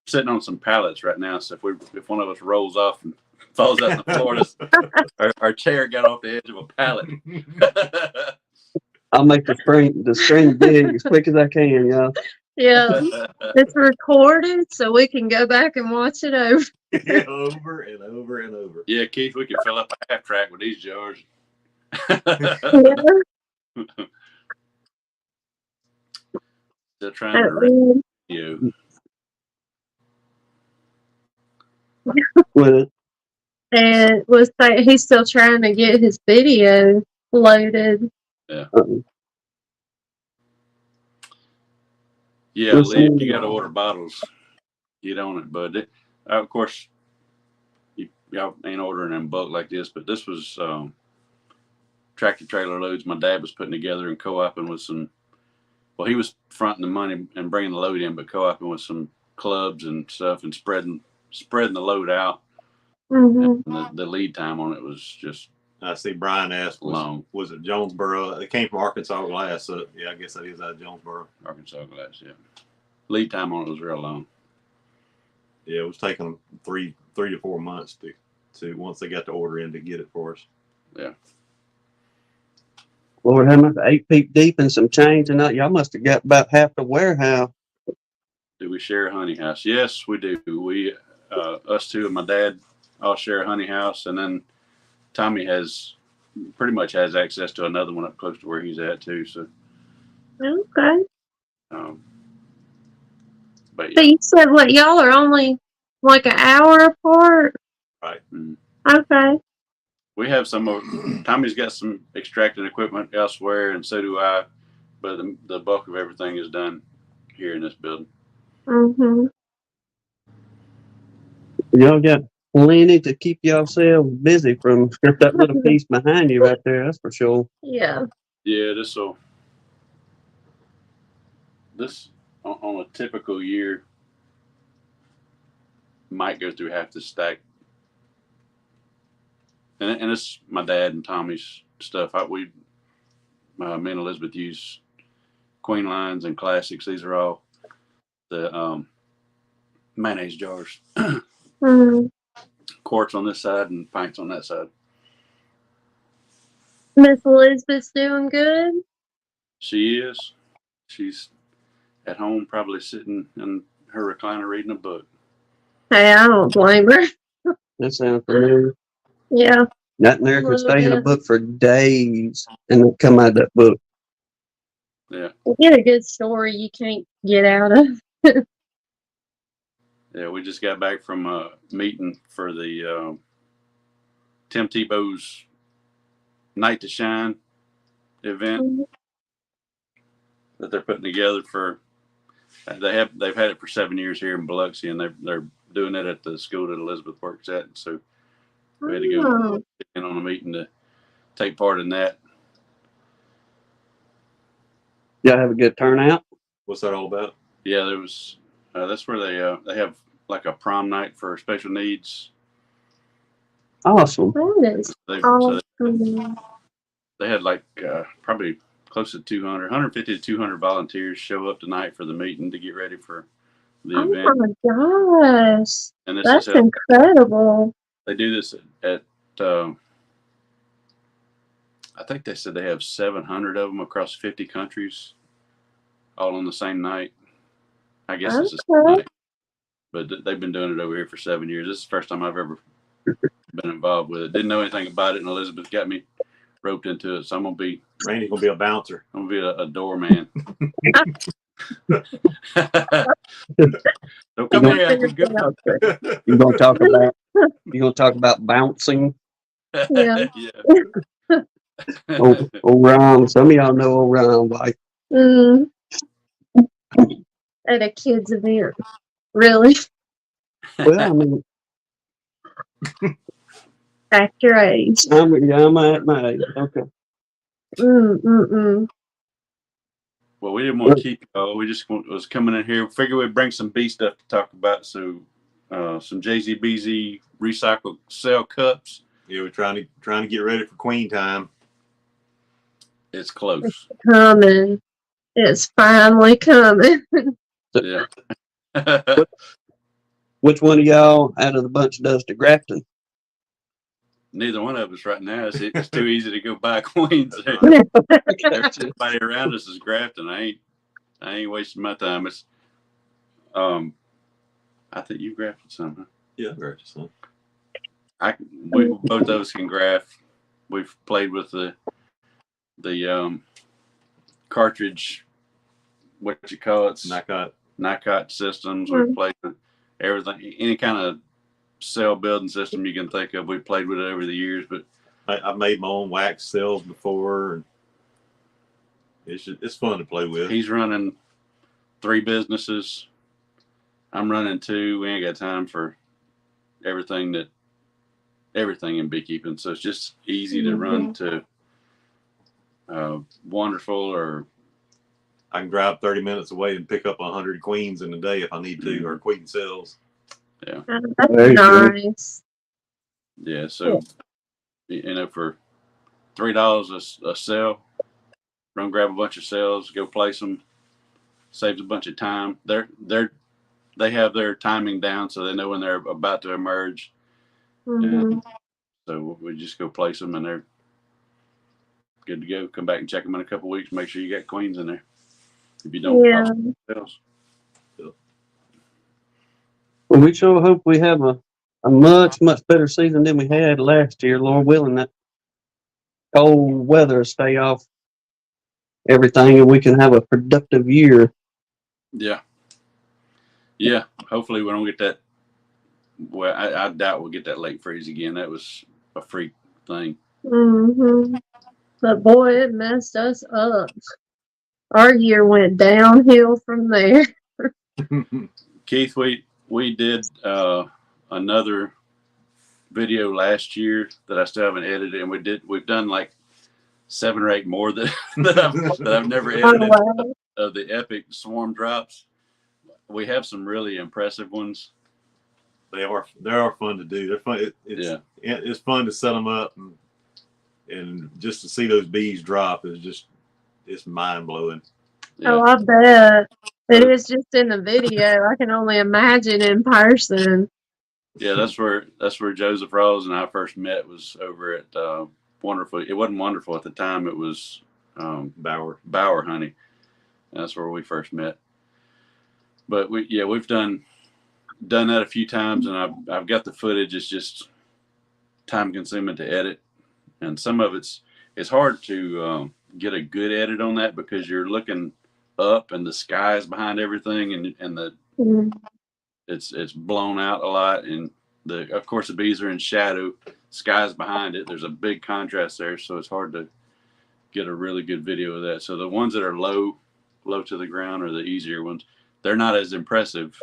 sitting on some pallets right now. So if one of us rolls off and falls out on the floor, our chair got off the edge of a pallet. I'll make the string big as quick as I can, y'all. Yeah. It's recorded so we can go back and watch it over. Over and over and over. Yeah, Keith, we could fill up a half track with these jars. Yeah. Still trying to read you. With it. And was saying he's still trying to get his video loaded. Yeah, Lee, you got to order bottles. Get on it, bud. Of course, y'all ain't ordering in bulk like this, but this was tractor trailer loads my dad was putting together and co-oping with some. Well, he was fronting the money and bringing the load in, but co-oping with some clubs and stuff and spreading the load out. Mm-hmm. And the lead time on it was just. I see Brian asked, was it Jonesboro? It came from Arkansas glass, so yeah, I guess that is out of Jonesboro. Arkansas glass, yeah. Lead time on it was real long. Yeah, it was taking them three to 4 months to once they got the order in to get it for us. Yeah. Lord, how much 8 feet deep and some change and that? Y'all must have got about half the warehouse. Do we share a honey house? Yes, we do. We, us two and my dad all share a honey house, and then Tommy pretty much has access to another one up close to where he's at too. So. Okay. But yeah. So you said what, y'all are only like an hour apart? Right. Mm-hmm. Okay. We have Tommy's got some extracting equipment elsewhere, and so do I. But the bulk of everything is done here in this building. Mm-hmm. Y'all got plenty to keep yourselves busy from just that little piece behind you right there, that's for sure. Yeah. Yeah, this on a typical year might go through half the stack. And it's my dad and Tommy's stuff. Me and Elizabeth use Queen Lines and Classics. These are all the mayonnaise jars. Mm. Quarts on this side and pints on that side. Miss Elizabeth's doing good? She is. She's at home probably sitting in her recliner reading a book. Hey, I don't blame her. That sounds familiar. Yeah. Nothing there can stay in a book for days and then come out of that book. Yeah. You get a good story you can't get out of. Yeah, we just got back from a meeting for the Tim Tebow's Night to Shine event that they're putting together for. They've had it for 7 years here in Biloxi, and they're doing it at the school that Elizabeth works at. And so we had to go in on a meeting to take part in that. Y'all have a good turnout? What's that all about? Yeah, there was. That's where they have like a prom night for special needs. Awesome. That is awesome. They had like probably close to 150 to 200 volunteers show up tonight for the meeting to get ready for the event. Oh my gosh. And that's incredible. They do this at I think they said they have 700 of them across 50 countries, all on the same night. I guess it's the same night. But they've been doing it over here for 7 years. This is the first time I've ever been involved with it. Didn't know anything about it, and Elizabeth got me roped into it. So Randy's gonna be a bouncer. I'm gonna be a doorman. Don't come here. I can go. You're gonna talk about bouncing. Yeah. Yeah. Old Ron. Some of y'all know old Ron, like. At a kid's event. Really? Well, I mean, at your age. I'm at my age. Okay. Well, we didn't want to keep. We just was coming in here. Figured we'd bring some bee stuff to talk about. So, some JZBZ recycled cell cups. Yeah, we're trying to get ready for queen time. It's close. Coming. It's finally coming. Yeah. Which one of y'all out of the bunch does the grafting? Neither one of us right now. It's too easy to go buy queens. Everybody around us is grafting. I ain't wasting my time. It's I think you grafted some, huh? Yeah, very some. We both of us can graft. We've played with the cartridge, what you call it, Nikot systems. We've played with everything, any kind of cell building system you can think of. We've played with it over the years, but I've made my own wax cells before, and it's fun to play with. He's running 3 businesses. I'm running 2. We ain't got time for everything in beekeeping, so it's just easy to run to Wonderful, or I can drive 30 minutes away and pick up 100 queens in a day if I need to, or queen cells. Yeah, That's nice. Yeah, so for $3 a cell, run grab a bunch of cells, go place them, saves a bunch of time. They have their timing down, so they know when they're about to emerge. And so we just go place them, and they're good to go. Come back and check them in a couple of weeks. Make sure you got queens in there. If you don't, pop cells. Well, we sure hope we have a much better season than we had last year, Lord willing. That cold weather stay off everything, and we can have a productive year. Yeah. Hopefully we don't get that. Well, I doubt we'll get that late freeze again. That was a freak thing. But boy, it messed us up. Our year went downhill from there. Keith, we did another video last year that I still haven't edited, and we've done like 7 or 8 more that I've never edited of the epic swarm drops. We have some really impressive ones. They are fun to do. They're fun. It's fun to set them up, and just to see those bees drop it's mind blowing. Yeah. Oh, I bet. It is just in the video. I can only imagine in person. Yeah, that's where Joseph Rawls and I first met, was over at Wonderful. It wasn't Wonderful at the time. It was Bauer Honey. And that's where we first met. But we've done that a few times, and I've got the footage. It's just time consuming to edit, and some of it's hard to get a good edit on that, because you're looking up and the sky is behind everything, and it's blown out a lot, and of course the bees are in shadow, sky's behind it. There's a big contrast there, so it's hard to get a really good video of that. So the ones that are low to the ground are the easier ones. They're not as impressive,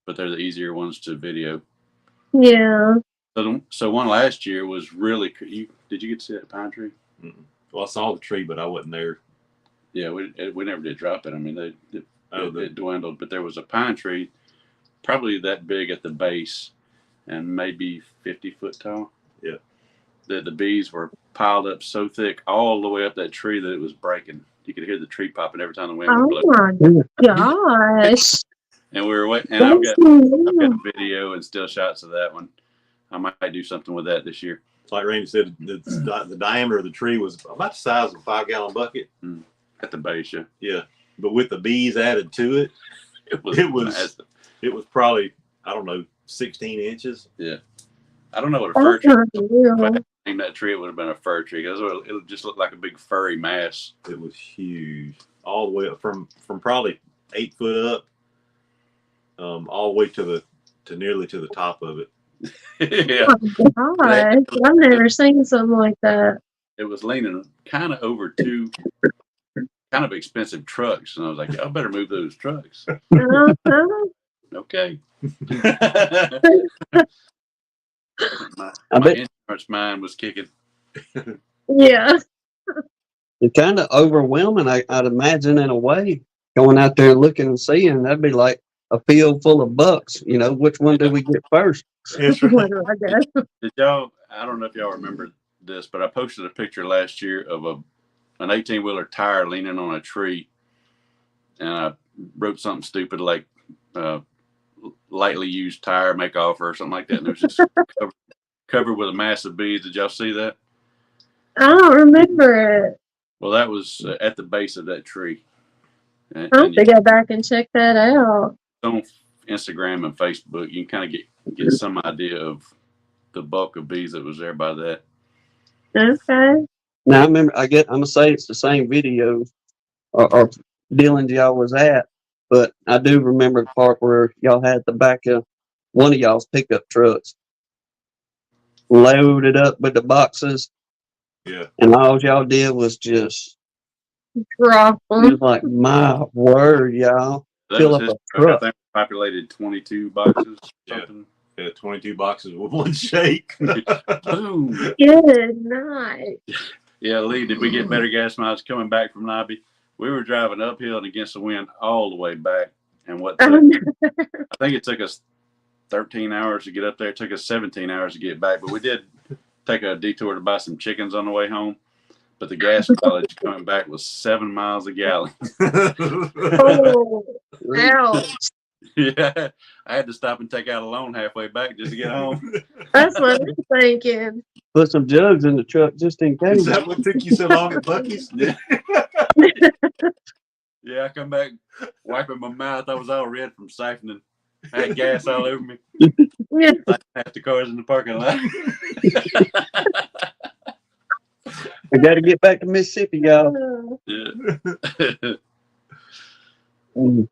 but they're the easier ones to video. Yeah. So one last year was really. Did you get to see that pine tree? Well, I saw the tree, but I wasn't there. Yeah, we never did drop it. I mean, it dwindled, but there was a pine tree, probably that big at the base, and maybe 50 foot tall. Yeah. The bees were piled up so thick all the way up that tree that it was breaking. You could hear the tree popping every time the wind would blow. Oh my gosh. And we were waiting, and I've got a video and still shots of that one. I might do something with that this year. Like Randy said, the diameter of the tree was about the size of a 5-gallon bucket. At the base, yeah. Yeah, but with the bees added to it, it was probably, I don't know, 16 inches. Yeah, I don't know what a fir tree. If I had named that tree, it would have been a fir tree, because it just looked like a big furry mass. It was huge, all the way up from probably 8 foot up, all the way to nearly to the top of it. Yeah. Oh my gosh. I've never seen something like that. It was leaning kind of over 2 kind of expensive trucks, and I was like, I better move those trucks. Okay. my insurance mind was kicking. Yeah. It's kind of overwhelming, I'd imagine, in a way, going out there and looking and seeing. That'd be like a field full of bucks. Which one do we get first? That's right. Did y'all? I don't know if y'all remember this, but I posted a picture last year of an 18-wheeler tire leaning on a tree, and I wrote something stupid like lightly used tire make offer or something like that, and it was just covered with a mass of bees. Did y'all see that? I don't remember it. Well, that was at the base of that tree. And, I'll have to go back and check that out. on Instagram and Facebook, you can kind of get some idea of the bulk of bees that was there by that. Okay. Now I remember, I'm gonna say it's the same video or dealing y'all was at, but I do remember the part where y'all had the back of one of y'all's pickup trucks loaded up with the boxes, Yeah. and all y'all did was just, Drop it them. was like, my word, y'all. That Fill was up his a truck. truck. I think we populated 22 boxes. Yeah. Something. Yeah, 22 boxes with one shake. Boom. Good night. Yeah, Lee, did we get better gas mileage coming back from Nobby? We were driving uphill and against the wind all the way back. And what took, I think it took us 13 hours to get up there. It took us 17 hours to get back. But we did take a detour to buy some chickens on the way home. But the gas mileage coming back was 7 miles a gallon. Oh, ouch. Yeah, I had to stop and take out a loan halfway back just to get home. That's what I'm thinking. Put some jugs in the truck just in case. Is that what took you so long at Buc-ee's? Yeah. Yeah, I come back wiping my mouth. I was all red from siphoning. I had gas all over me. Yeah. Half the cars in the parking lot. I got to get back to Mississippi, y'all. Yeah. Mm.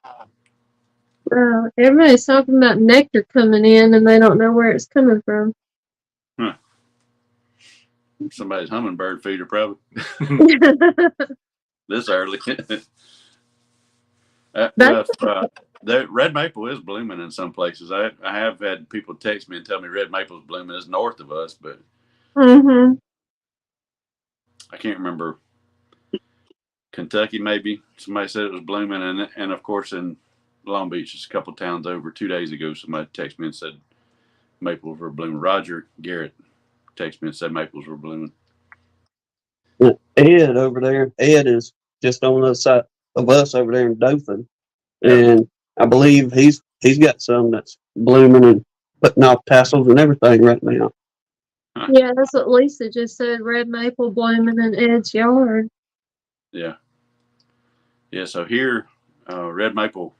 Everybody's talking about nectar coming in and they don't know where it's coming from. Somebody's hummingbird feeder, probably this early. The red maple is blooming in some places. I have had people text me and tell me red maple's blooming. It's north of us, but Mm-hmm. I can't remember. Kentucky, maybe somebody said it was blooming, and of course in Long Beach, just a couple towns over 2 days ago, somebody texted me and said maples were blooming. Roger Garrett texted me and said maples were blooming. Ed over there, Ed is just on the other side of us over there in Dothan. Yeah. And I believe he's got some that's blooming and putting off tassels and everything right now. Yeah, that's what Lisa just said. Red maple blooming in Ed's yard. Yeah. Yeah. So here, red maple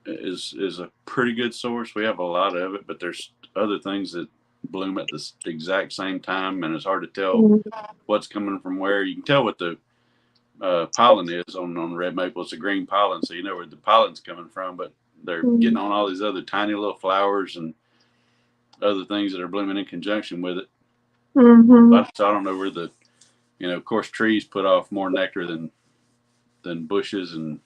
is a pretty good source. We have a lot of it, but there's other things that bloom at the exact same time, and it's hard to tell what's coming from where. You can tell what the pollen is on red maple. It's a green pollen, so you know where the pollen's coming from, but they're getting on all these other tiny little flowers and other things that are blooming in conjunction with it. Mm-hmm. So I don't know where the, of course, trees put off more nectar than bushes and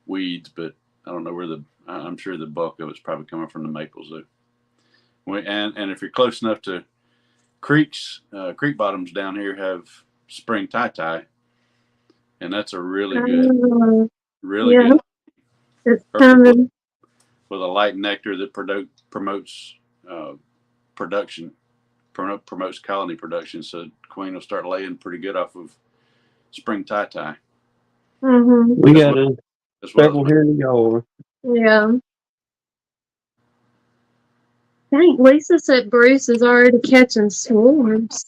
weeds, but I don't know where I'm sure the bulk of it's probably coming from the maples though. And if you're close enough to creeks, creek bottoms down here have spring tie, and that's a really good, good. It's coming with a light nectar that promotes production, promotes colony production. So queen will start laying pretty good off of spring tie. Mm-hmm. We got several here in the yard. Yeah. Dang, Lisa said Bruce is already catching swarms.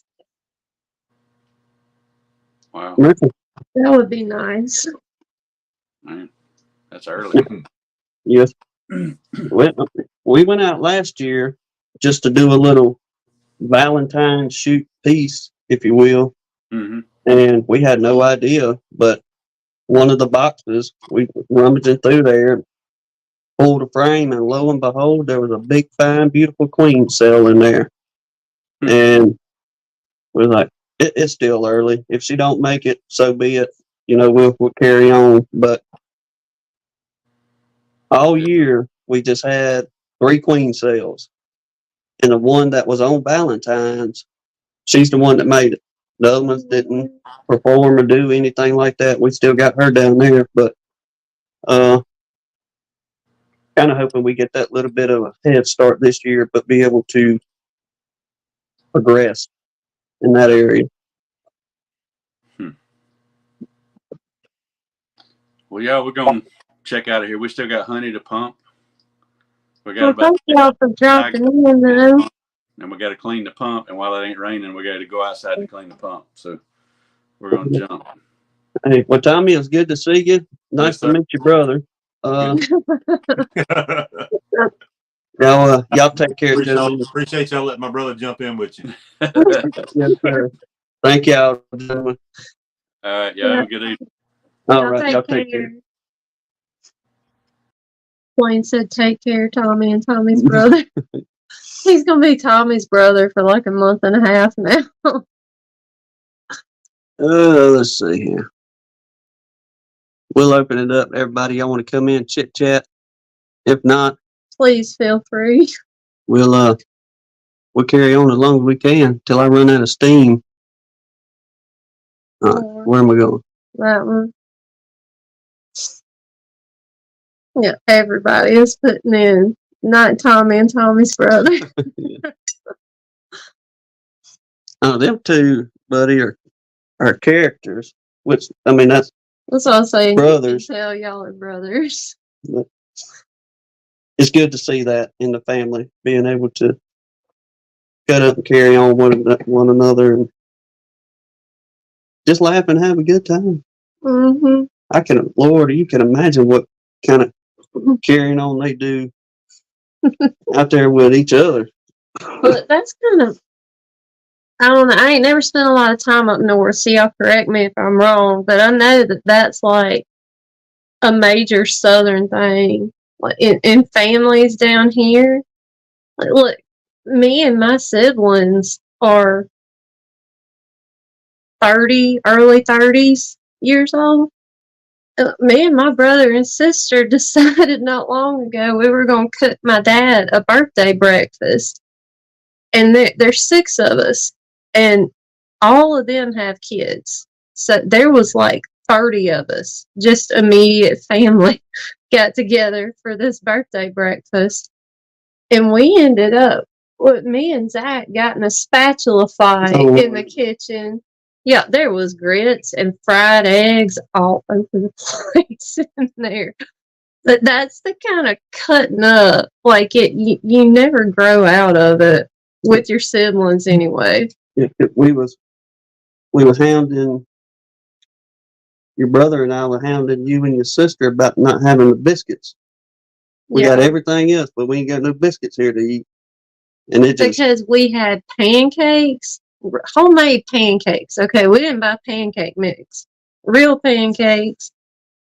Wow. That would be nice. Man, that's early. Yes. We went out last year just to do a little Valentine's shoot piece, if you will. Mm-hmm. And we had no idea, but one of the boxes, we rummaging through there, pulled a frame, and lo and behold, there was a big, fine, beautiful queen cell in there. And we're like, it's still early. If she don't make it, so be it. We'll carry on. But all year, we just had 3 queen cells. And the one that was on Valentine's, she's the one that made it. The other ones didn't perform or do anything like that. We still got her down there, but kind of hoping we get that little bit of a head start this year, but be able to progressed in that area. Well, yeah, we're going to check out of here. We still got honey to pump. We got Well, about thank y'all for dropping in, though. and we got to clean the pump. And while it ain't raining, we got to go outside to clean the pump. So we're going to jump. Hey, well, Tommy, it's good to see you. Nice Yes, to sir. meet your brother. Y'all take care, gentlemen. Appreciate y'all letting my brother jump in with you. Yes, sir. Thank y'all, gentlemen. All right. Y'all have a good evening. All right, y'all take care. Wayne said, take care, Tommy and Tommy's brother. He's going to be Tommy's brother for like a month and a half now. Let's see here. We'll open it up. Everybody, y'all want to come in, chit chat? If not, Please feel free. we'll carry on as long as we can till I run out of steam. All right, where am I going? That one. Yeah, everybody is putting in. Not Tommy and Tommy's brother. Oh, them two, buddy, are characters. Which, I mean, that's That's what I'm saying. brothers. You can tell y'all are brothers. It's good to see that in the family, being able to cut up and carry on one another and just laugh and have a good time. Mm-hmm. Lord, you can imagine what kind of carrying on they do out there with each other. But that's kind of, I don't know. I ain't never spent a lot of time up north, so y'all correct me if I'm wrong, but I know that that's like a major southern thing. Like in families down here. Like, look, me and my siblings are 30, early 30s years old. Me and my brother and sister decided not long ago we were going to cook my dad a birthday breakfast. And there's 6 of us. And all of them have kids. So there was like 30 of us, just immediate family, got together for this birthday breakfast. And we ended up, with me and Zach got in a spatula fight in the kitchen. Yeah, there was grits and fried eggs all over the place in there. But that's the kind of cutting up, like you never grow out of it with your siblings anyway. We was hounding your brother and I were hounding you and your sister about not having the biscuits. We got everything else, but we ain't got no biscuits here to eat. And it just because we had pancakes, homemade pancakes. Okay, we didn't buy pancake mix. Real pancakes.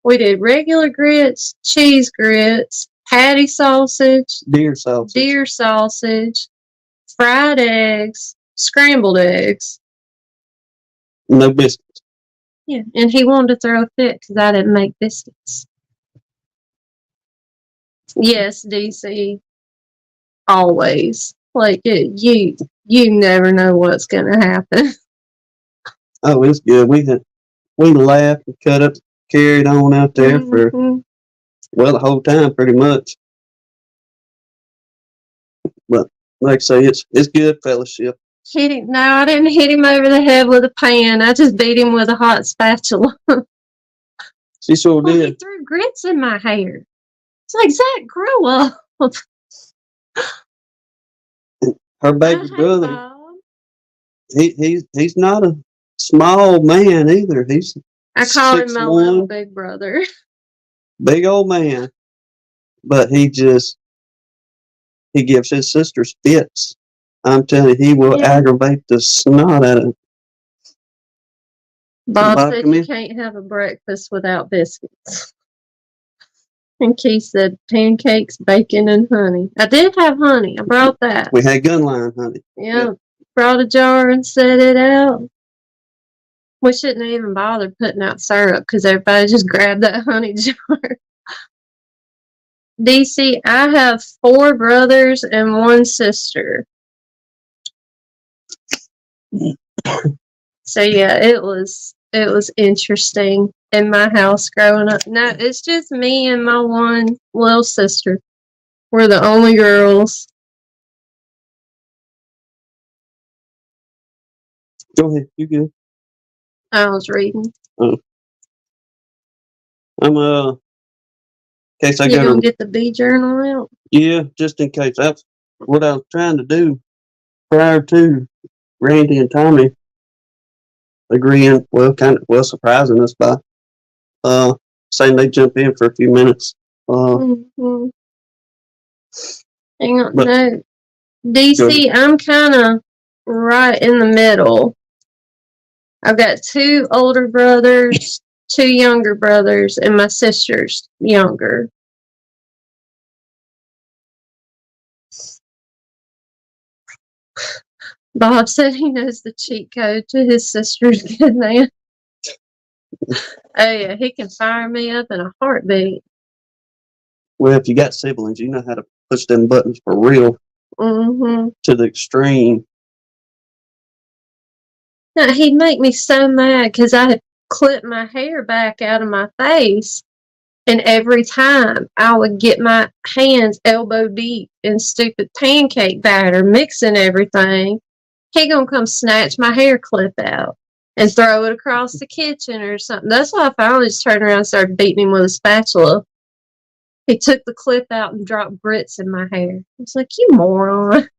We did regular grits, cheese grits, patty sausage, deer sausage, fried eggs, scrambled eggs. No biscuits. Yeah, and he wanted to throw a fit because I didn't make biscuits. Yes, DC. Always. Like, you never know what's going to happen. Oh, it's good. We laughed and cut up, carried on out there for, well, the whole time pretty much. But like I say, it's good fellowship. No, I didn't hit him over the head with a pan. I just beat him with a hot spatula. She sure did. He threw grits in my hair. It's like, Zach, grow up. Her baby brother, he's not a small man either. I call him my little 6'1", big brother. big old man. But he gives his sisters fits. I'm telling you, he will aggravate the snot out of him. Bob said you can't have a breakfast without biscuits. And Keith said pancakes, bacon, and honey. I did have honey. I brought that. We had gunline honey. Yeah. Brought a jar and set it out. We shouldn't even bother putting out syrup because everybody just grabbed that honey jar. DC, I have 4 brothers and 1 sister. So yeah, it was interesting in my house growing up. No, it's just me and my one little sister. We're the only girls. Go ahead. You good? I was reading. I'm in case I You go gonna to get the bee journal out? yeah, just in case. That's what I was trying to do prior to Randy and Tommy agreeing. Well, surprising us by saying they jump in for a few minutes. Mm-hmm. Hang on, But- no. DC, I'm kind of right in the middle. I've got 2 older brothers, 2 younger brothers, and my sister's younger. Bob said he knows the cheat code to his sister's good man. Oh yeah, he can fire me up in a heartbeat. Well, if you got siblings, you know how to push them buttons for real Mm-hmm. to the extreme. Now, he'd make me so mad because I had clipped my hair back out of my face, and every time I would get my hands elbow deep in stupid pancake batter, mixing everything, he gonna come snatch my hair clip out and throw it across the kitchen or something. That's why I finally just turned around and started beating him with a spatula. He took the clip out and dropped grits in my hair. I was like, you moron.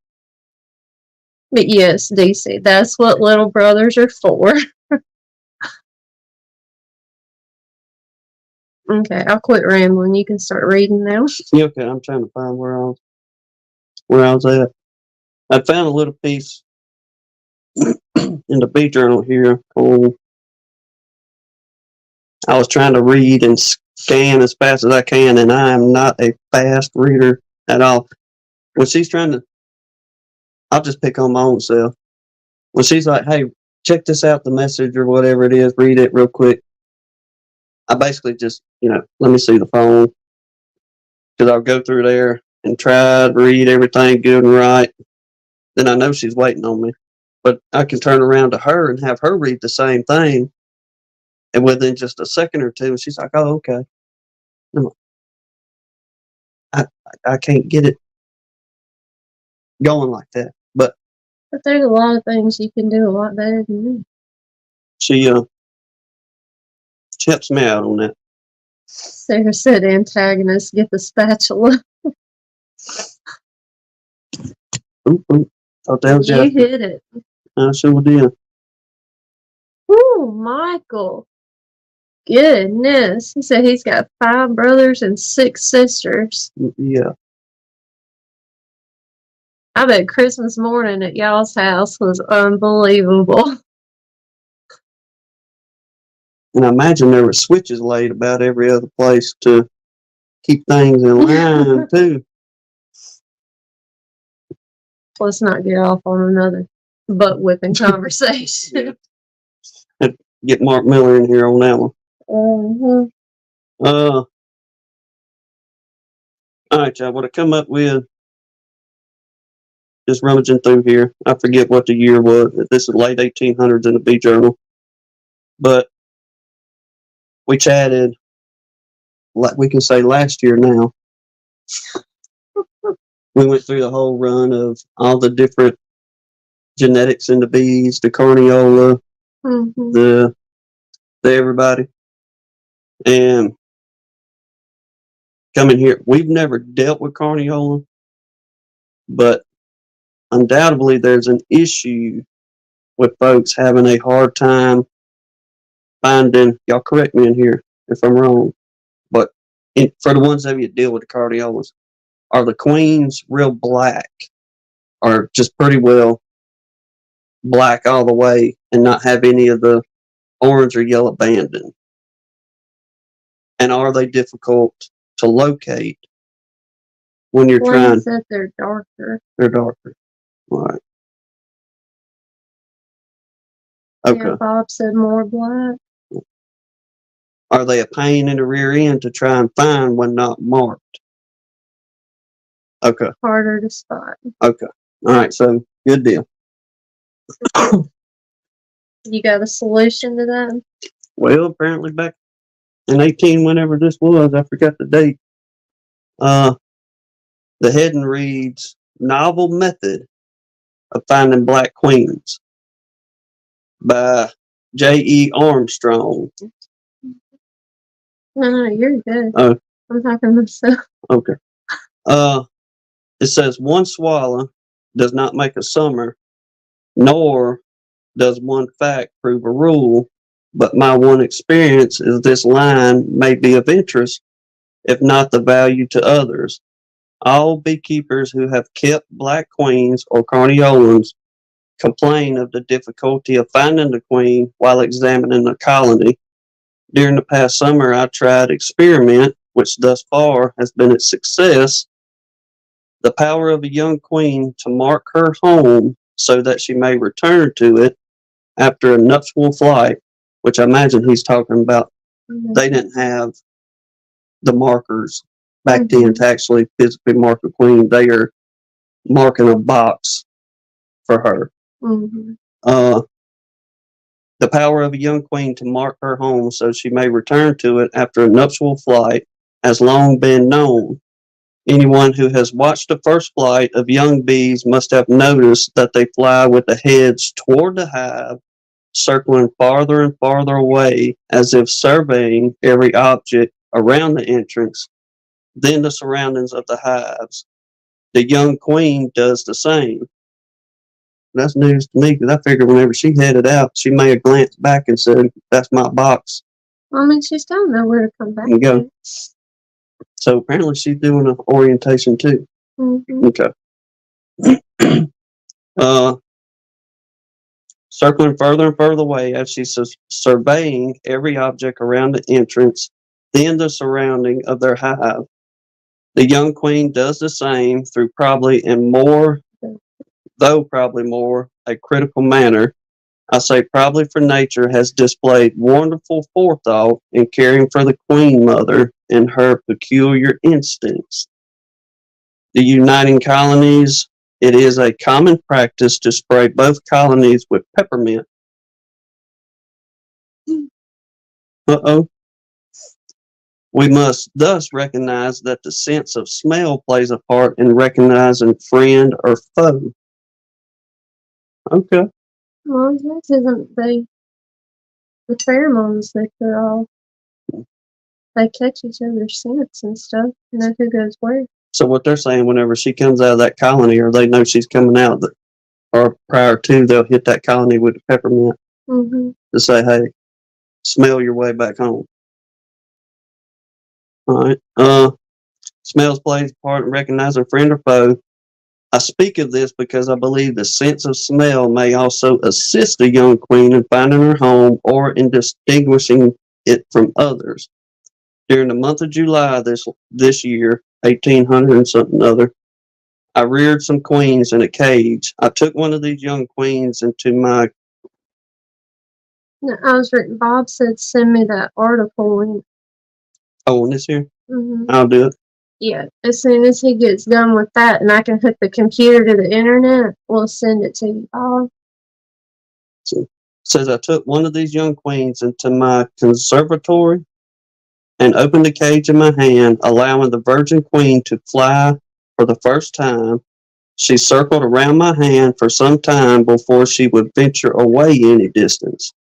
But yes, DC, that's what little brothers are for. Okay, I'll quit rambling. You can start reading now. Yeah, okay, I'm trying to find where I was at. I found a little piece in the bee journal here on. I was trying to read and scan as fast as I can, and I am not a fast reader at all. When she's trying to, I'll just pick on my own self. When she's like, hey, check this out, the message or whatever it is, read it real quick. I basically just, let me see the phone. Because I'll go through there and try to read everything good and right. Then I know she's waiting on me. But I can turn around to her and have her read the same thing. And within just a second or two, she's like, oh, okay. I can't get it going like that. But there's a lot of things you can do a lot better than me. she helps me out on that. Sarah said, antagonist, get the spatula. Oop. Thought that was You Jasper. hit it. I sure did. Ooh, Michael. Goodness. He said he's got 5 brothers and 6 sisters. Yeah. I bet Christmas morning at y'all's house was unbelievable. And I imagine there were switches laid about every other place to keep things in line, too. Let's not get off on another butt whipping conversation. Get Mark Miller in here on that one. Mm-hmm. All right, y'all. What I come up with, just rummaging through here. I forget what the year was. This is late 1800s in the Bee Journal. But we chatted, like we can say last year now. We went through the whole run of all the different genetics in the bees, the Carniola, Mm-hmm. the everybody. And coming here, we've never dealt with Carniola, but undoubtedly there's an issue with folks having a hard time finding, y'all correct me in here if I'm wrong, but for the ones of you that deal with the Cardiolas, are the queens real black or just pretty well black all the way and not have any of the orange or yellow banding? And are they difficult to locate when you're trying? Said they're darker. They're darker. All right. Okay. Yeah, Bob said more black. Are they a pain in the rear end to try and find when not marked? Okay. Harder to spot. Okay. All right. So good deal. You got a solution to that? Well, apparently back in 18, whenever this was, I forgot the date. The heading reads, "Novel method of finding black queens." by J.E. Armstrong. No, you're good. Oh. I'm talking to myself. Okay. It says one swallow does not make a summer, nor does one fact prove a rule, but my one experience is this line may be of interest, if not the value to others. All beekeepers who have kept black queens or carniolans complain of the difficulty of finding the queen while examining the colony. During the past summer, I tried experiment, which thus far has been a success. The power of a young queen to mark her home so that she may return to it after a nuptial flight, which I imagine he's talking about. They didn't have the markers back then to actually physically mark a queen. They are marking a box for her. The power of a young queen to mark her home so she may return to it after a nuptial flight has long been known. Anyone who has watched the first flight of young bees must have noticed that they fly with the heads toward the hive, circling farther and farther away as if surveying every object around the entrance, then the surroundings of the hives. The young queen does the same. That's news to me because I figured whenever she headed out, she may have glanced back and said, "That's my box." I mean, she still know where to come back. And go. So apparently she's doing an orientation too. Okay. Circling further and further away as she's surveying every object around the entrance, then the surrounding of their hive. The young queen does the same through probably more, a critical manner. I say probably, for nature has displayed wonderful forethought in caring for the queen mother and her peculiar instincts. The uniting colonies, it is a common practice to spray both colonies with peppermint. We must thus recognize that the sense of smell plays a part in recognizing friend or foe. Okay. Well, this isn't the pheromones that they're all. They catch each other's scents and stuff, and know who goes where. So what they're saying, whenever she comes out of that colony, or they know she's coming out, or prior to, they'll hit that colony with the peppermint to say, "Hey, smell your way back home." All right. Smells plays a part in recognizing friend or foe. I speak of this because I believe the sense of smell may also assist a young queen in finding her home or in distinguishing it from others. During the month of July this year, 1800 and something other, I reared some queens in a cage. I took one of these young queens into my... No, I was reading, Bob said send me that article. And, on this here? I'll do it. Yeah, as soon as he gets done with that and I can hook the computer to the internet, we'll send it to you, Bob. So, says I took one of these young queens into my conservatory and opened the cage in my hand, allowing the virgin queen to fly for the first time. She circled around my hand for some time before she would venture away any distance.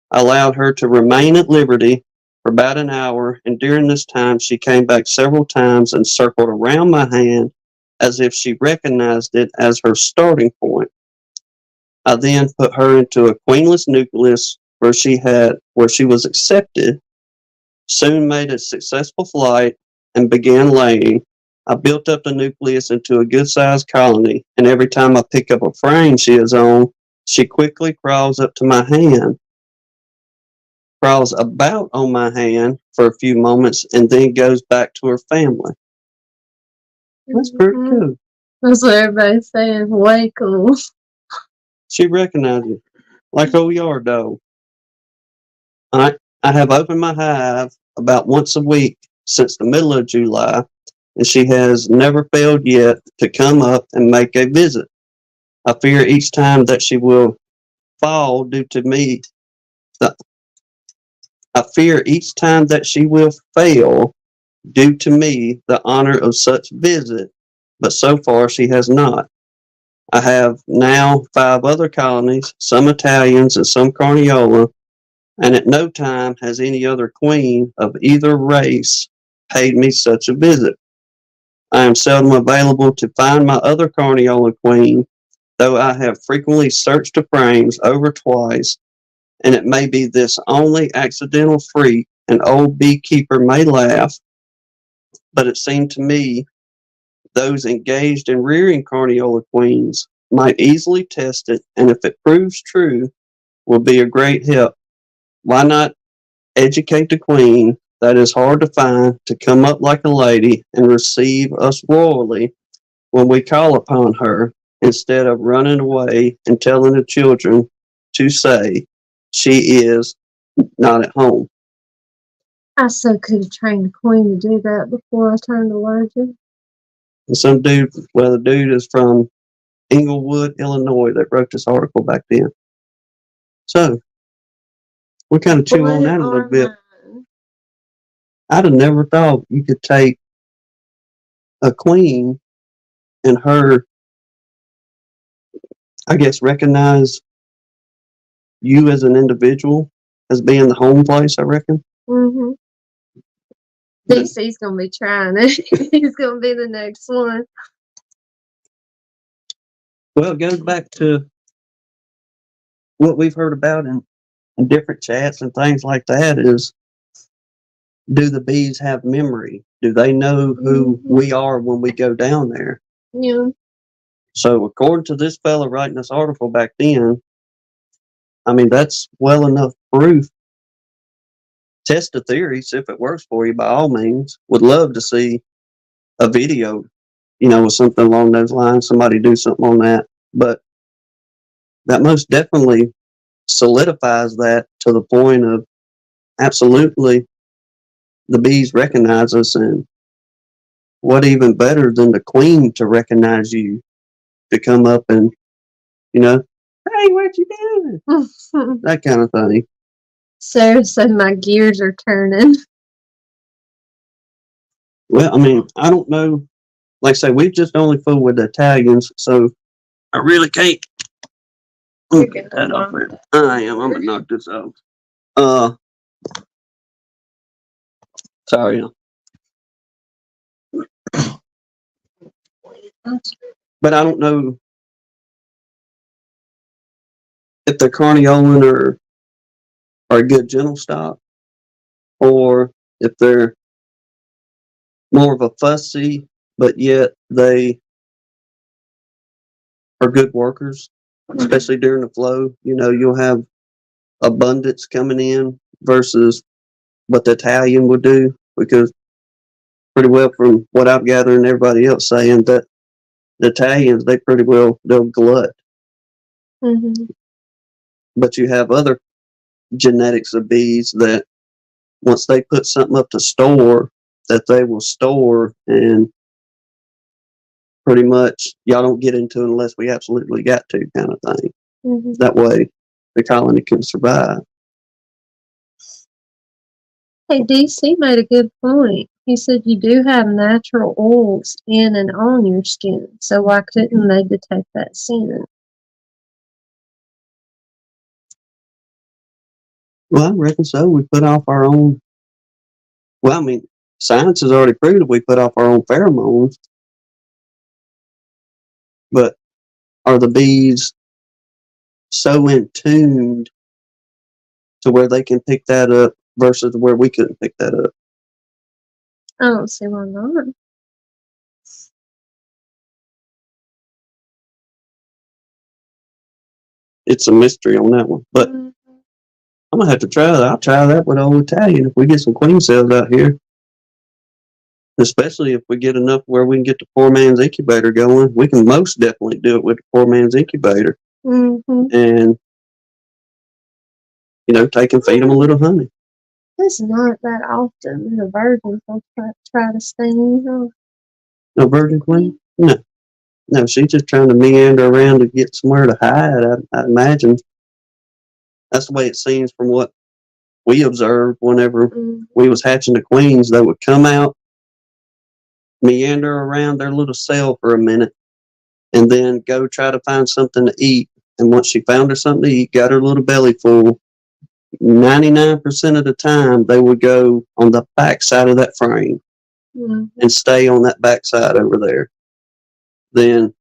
I allowed her to remain at liberty for about an hour, and during this time she came back several times and circled around my hand as if she recognized it as her starting point. I then put her into a queenless nucleus where she was accepted, soon made a successful flight, and began laying. I built up the nucleus into a good-sized colony, and every time I pick up a frame she is on, she quickly crawls up to my hand, crawls about on my hand for a few moments, and then goes back to her family. That's pretty cool. That's what everybody's saying. Way cool. She recognized it, like old yard dog. I have opened my hive about once a week since the middle of July, and she has never failed yet to come up and make a visit. I fear each time that she will fall due to me. I fear each time that she will fail due to me the honor of such visit, but so far she has not. I have now 5 other colonies, some Italians and some Carniola, and at no time has any other queen of either race paid me such a visit. I am seldom available to find my other Carniola queen, though I have frequently searched the frames over twice, and it may be this only accidental freak an old beekeeper may laugh, but it seemed to me those engaged in rearing Carniola queens might easily test it, and if it proves true, will be a great help. Why not educate the queen that is hard to find to come up like a lady and receive us royally when we call upon her, instead of running away and telling the children to say she is not at home? I so could have trained a queen to do that before I turned allergic. And some dude, well, the dude is from Englewood, Illinois, that wrote this article back then. So we kind of chew on that a little bit. I'd have never thought you could take a queen and her, I guess, recognize you as an individual as being the home place, I reckon. Mm-hmm. DC's gonna be trying it. He's gonna be the next one. Well, it goes back to what we've heard about in different chats and things like that is, do the bees have memory? Do they know who we are when we go down there? Yeah. So according to this fella writing this article back then, I mean, that's well enough proof. Test the theory, see if it works for you by all means. Would love to see a video, with something along those lines, somebody do something on that. But that most definitely solidifies that to the point of absolutely the bees recognize us, and what even better than the queen to recognize you, to come up and, hey, what you doing? That kind of thing. Sarah said my gears are turning. Well, I mean, I don't know. Like I say, we've just only fooled with the Italians, so I really can't. Get that off there. I am. I'm gonna knock this off. Sorry. But I don't know if the Carniolan are a good gentle stock, or if they're more of a fussy, but yet they are good workers, especially during the flow. You'll have abundance coming in versus what the Italian would do, because pretty well from what I've gathered and everybody else saying that the Italians, they'll glut. Mm-hmm. But you have other genetics of bees that once they put something up to store, that they will store, and pretty much y'all don't get into it unless we absolutely got to, kind of thing. Mm-hmm. That way the colony can survive. Hey, DC made a good point. He said you do have natural oils in and on your skin, so why couldn't they detect that scent? Well, I reckon so. We put off our own. Well, I mean, science has already proved that we put off our own pheromones. But are the bees so in tuned to where they can pick that up versus where we couldn't pick that up? I don't see why not. It's a mystery on that one. But I'm going to have to try that. I'll try that with old Italian if we get some queen cells out here. Especially if we get enough where we can get the poor man's incubator going. We can most definitely do it with the poor man's incubator. Mm-hmm. And, take and feed them a little honey. It's not that often the virgins will try to sting you. No virgin queen? No, she's just trying to meander around to get somewhere to hide, I imagine. That's the way it seems from what we observed whenever we was hatching the queens. They would come out, meander around their little cell for a minute, and then go try to find something to eat. And once she found her something to eat, got her little belly full, 99% of the time they would go on the back side of that frame and stay on that back side over there. Then,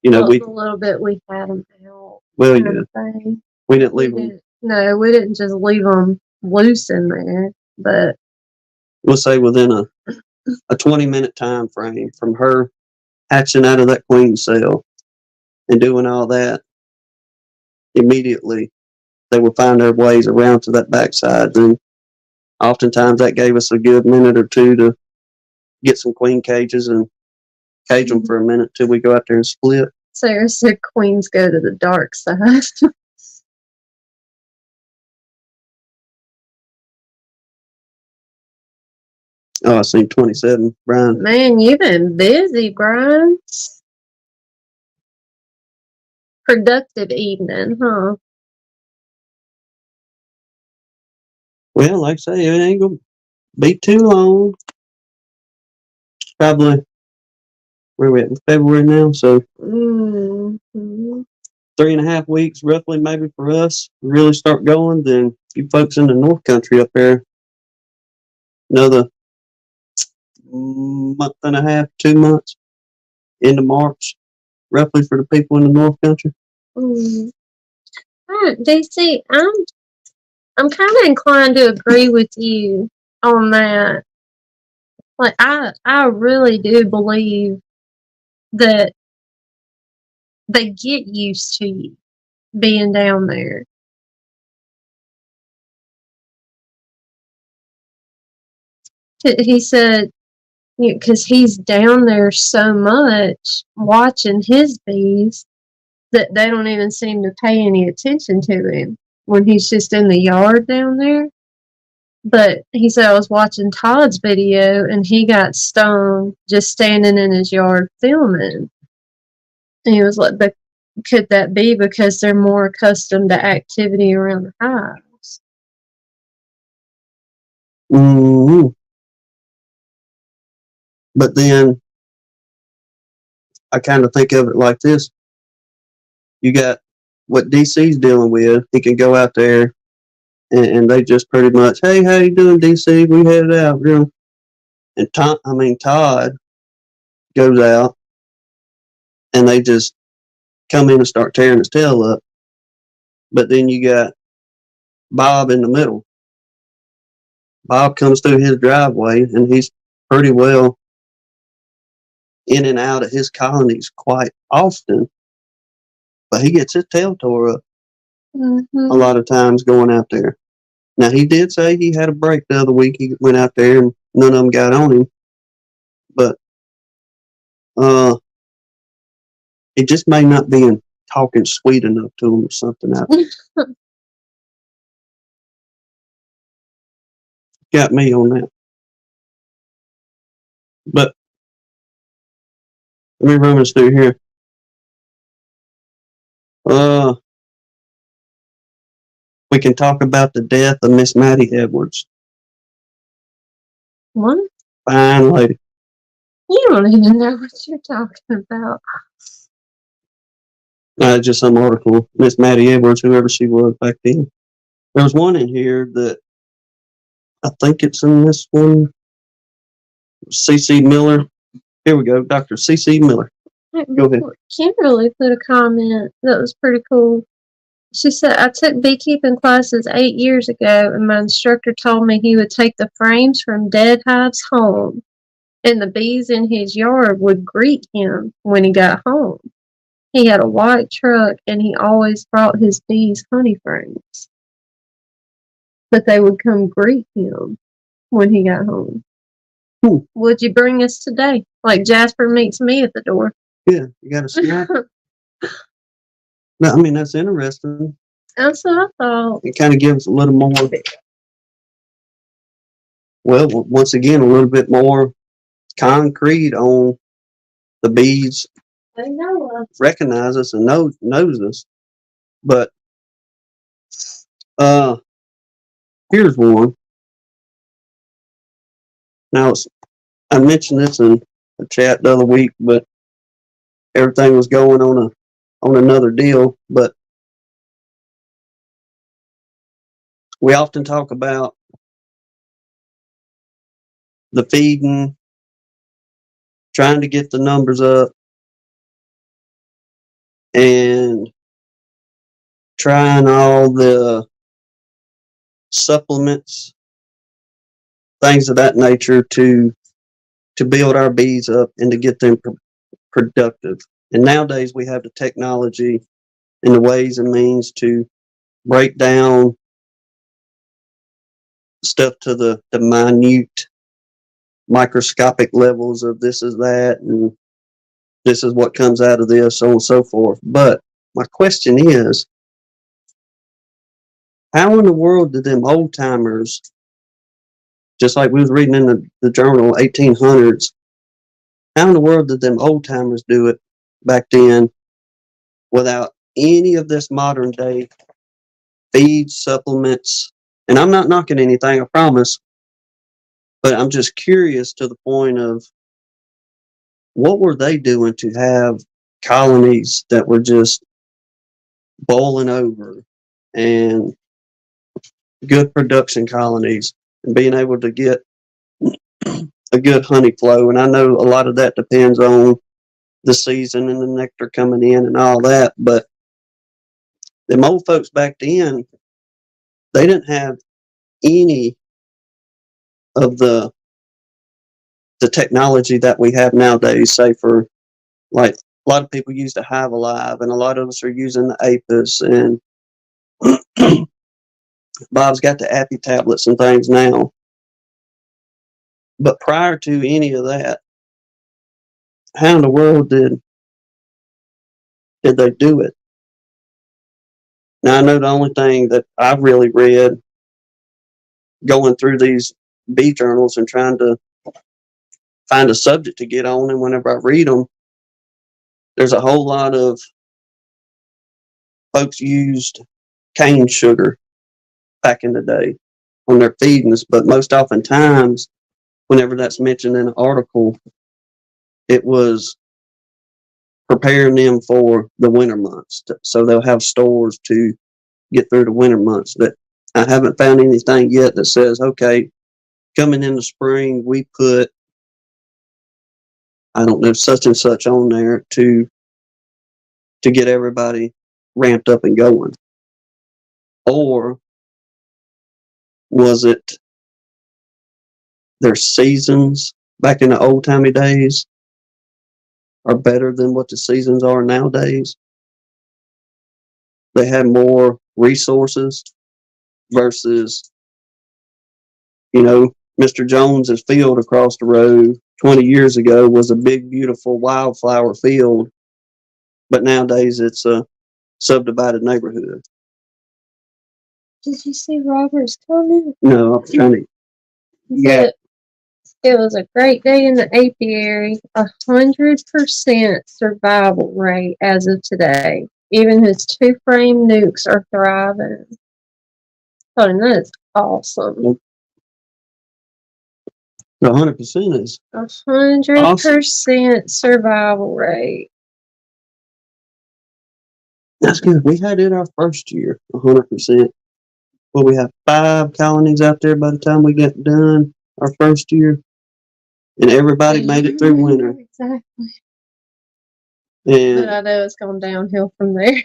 Well, we, a little bit we had them out. well, kind yeah, of thing. we didn't leave them. No, we didn't just leave them loose in there, but We'll say within a 20-minute time frame from her hatching out of that queen cell and doing all that, immediately they would find their ways around to that backside. And oftentimes that gave us a good minute or two to get some queen cages and cage them for a minute till we go out there and split. Sarah said queens go to the dark side. Oh, I seen 27, Brian. Man, you've been busy, Brian. Productive evening, huh? Well, like I say, it ain't gonna be too long. Probably, where we at in February now, so 3.5 weeks roughly maybe for us to really start going. Then you folks in the North Country up there, another month and a half, 2 months into March, roughly for the people in the North Country. DC, I'm kind of inclined to agree with you on that. Like, I really do believe that they get used to you being down there. He said, because he's down there so much watching his bees that they don't even seem to pay any attention to him when he's just in the yard down there. But he said, I was watching Todd's video and he got stung just standing in his yard filming. And he was like, but could that be because they're more accustomed to activity around the hives? Mm-hmm. But then I kind of think of it like this. You got what DC's dealing with. He can go out there and they just pretty much, hey, how you doing, DC? We headed out, you know. And Todd goes out and they just come in and start tearing his tail up. But then you got Bob in the middle. Bob comes through his driveway and he's pretty well in and out of his colonies quite often. But he gets his tail tore up a lot of times going out there. Now, he did say he had a break the other week. He went out there and none of them got on him. But it just may not be talking sweet enough to him or something out there. Got me on that. But let me run this through here. We can talk about the death of Miss Maddie Edwards. What? Fine lady. You don't even know what you're talking about. Just some article. Miss Maddie Edwards, whoever she was back then. There was one in here that I think it's in this one. C.C. Miller. Here we go. Dr. C.C. Miller. Go ahead. Kimberly put a comment that was pretty cool. She said, I took beekeeping classes 8 years ago, and my instructor told me he would take the frames from dead hives home, and the bees in his yard would greet him when he got home. He had a white truck, and he always brought his bees honey frames. But they would come greet him when he got home. Would you bring us today? Like Jasper meets me at the door. Yeah, you got a snack? No, I mean, that's interesting. That's what I thought. It kind of gives a little more, well, once again, a little bit more concrete on the bees. They know us. Recognize us and knows us. But here's one. Now, I mentioned this in a chat the other week, but everything was going on another deal. But we often talk about the feeding, trying to get the numbers up, and trying all the supplements, things of that nature to build our bees up and to get them productive. And nowadays we have the technology and the ways and means to break down stuff to the minute microscopic levels of this is that and this is what comes out of this, so on and so forth. But my question is, how in the world did them old timers, just like we was reading in the journal 1800s, how in the world did them old timers do it back then without any of this modern day feed, supplements? And I'm not knocking anything, I promise, but I'm just curious to the point of what were they doing to have colonies that were just boiling over and good production colonies and being able to get a good honey flow. And I know a lot of that depends on the season and the nectar coming in and all that, but them old folks back then, they didn't have any of the technology that we have nowadays, say for like a lot of people use the Hive Alive and a lot of us are using the Apis, and Bob's got the Appy tablets and things now. But prior to any of that, how in the world did they do it? Now, I know the only thing that I've really read going through these bee journals and trying to find a subject to get on, and whenever I read them, there's a whole lot of folks used cane sugar back in the day on their feedings, but most oftentimes, whenever that's mentioned in an article, it was preparing them for the winter months. So they'll have stores to get through the winter months. That I haven't found anything yet that says, okay, coming in the spring, we put, I don't know, such and such on there to get everybody ramped up and going. Or was it their seasons back in the old timey days are better than what the seasons are nowadays? They had more resources versus, you know, Mr. Jones's field across the road 20 years ago was a big, beautiful wildflower field, but nowadays it's a subdivided neighborhood. Did you see Robert's comment? No, I'm trying to. Yeah. It was a great day in the apiary. 100% survival rate as of today. Even his 2-frame nukes are thriving. Oh, and that is awesome. 100% is 100% survival rate. that's good. We had it our first year, 100%. Well, we have 5 colonies out there by the time we got done our first year, and everybody made it through winter. Exactly. And But I know it's gone downhill from there.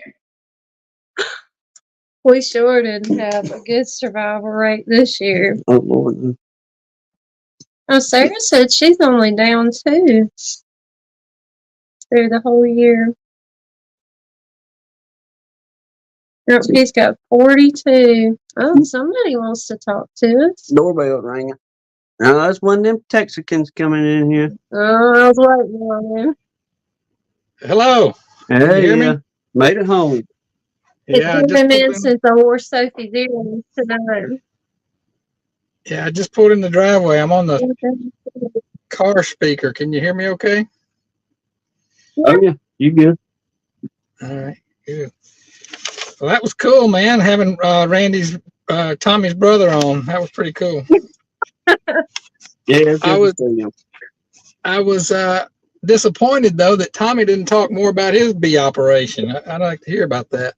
We sure didn't have a good survival rate this year. oh Lord, Oh, Sarah said she's only down 2 through the whole year. Nope, he's got 42. Oh, somebody wants to talk to us. doorbell ringing. No, that's one of them Texicans coming in here. Oh, I was waiting on him. Hello. Hey, hear me? made it home. It's Yeah, been a minute since I wore Sophie's earrings tonight. I just pulled in the driveway. I'm on the car speaker. Can you hear me okay? Oh yeah, you good? All right, good. Well, that was cool, man, having Randy's Tommy's brother on. That was pretty cool. Yeah, I was disappointed though that Tommy didn't talk more about his bee operation. I'd like to hear about that.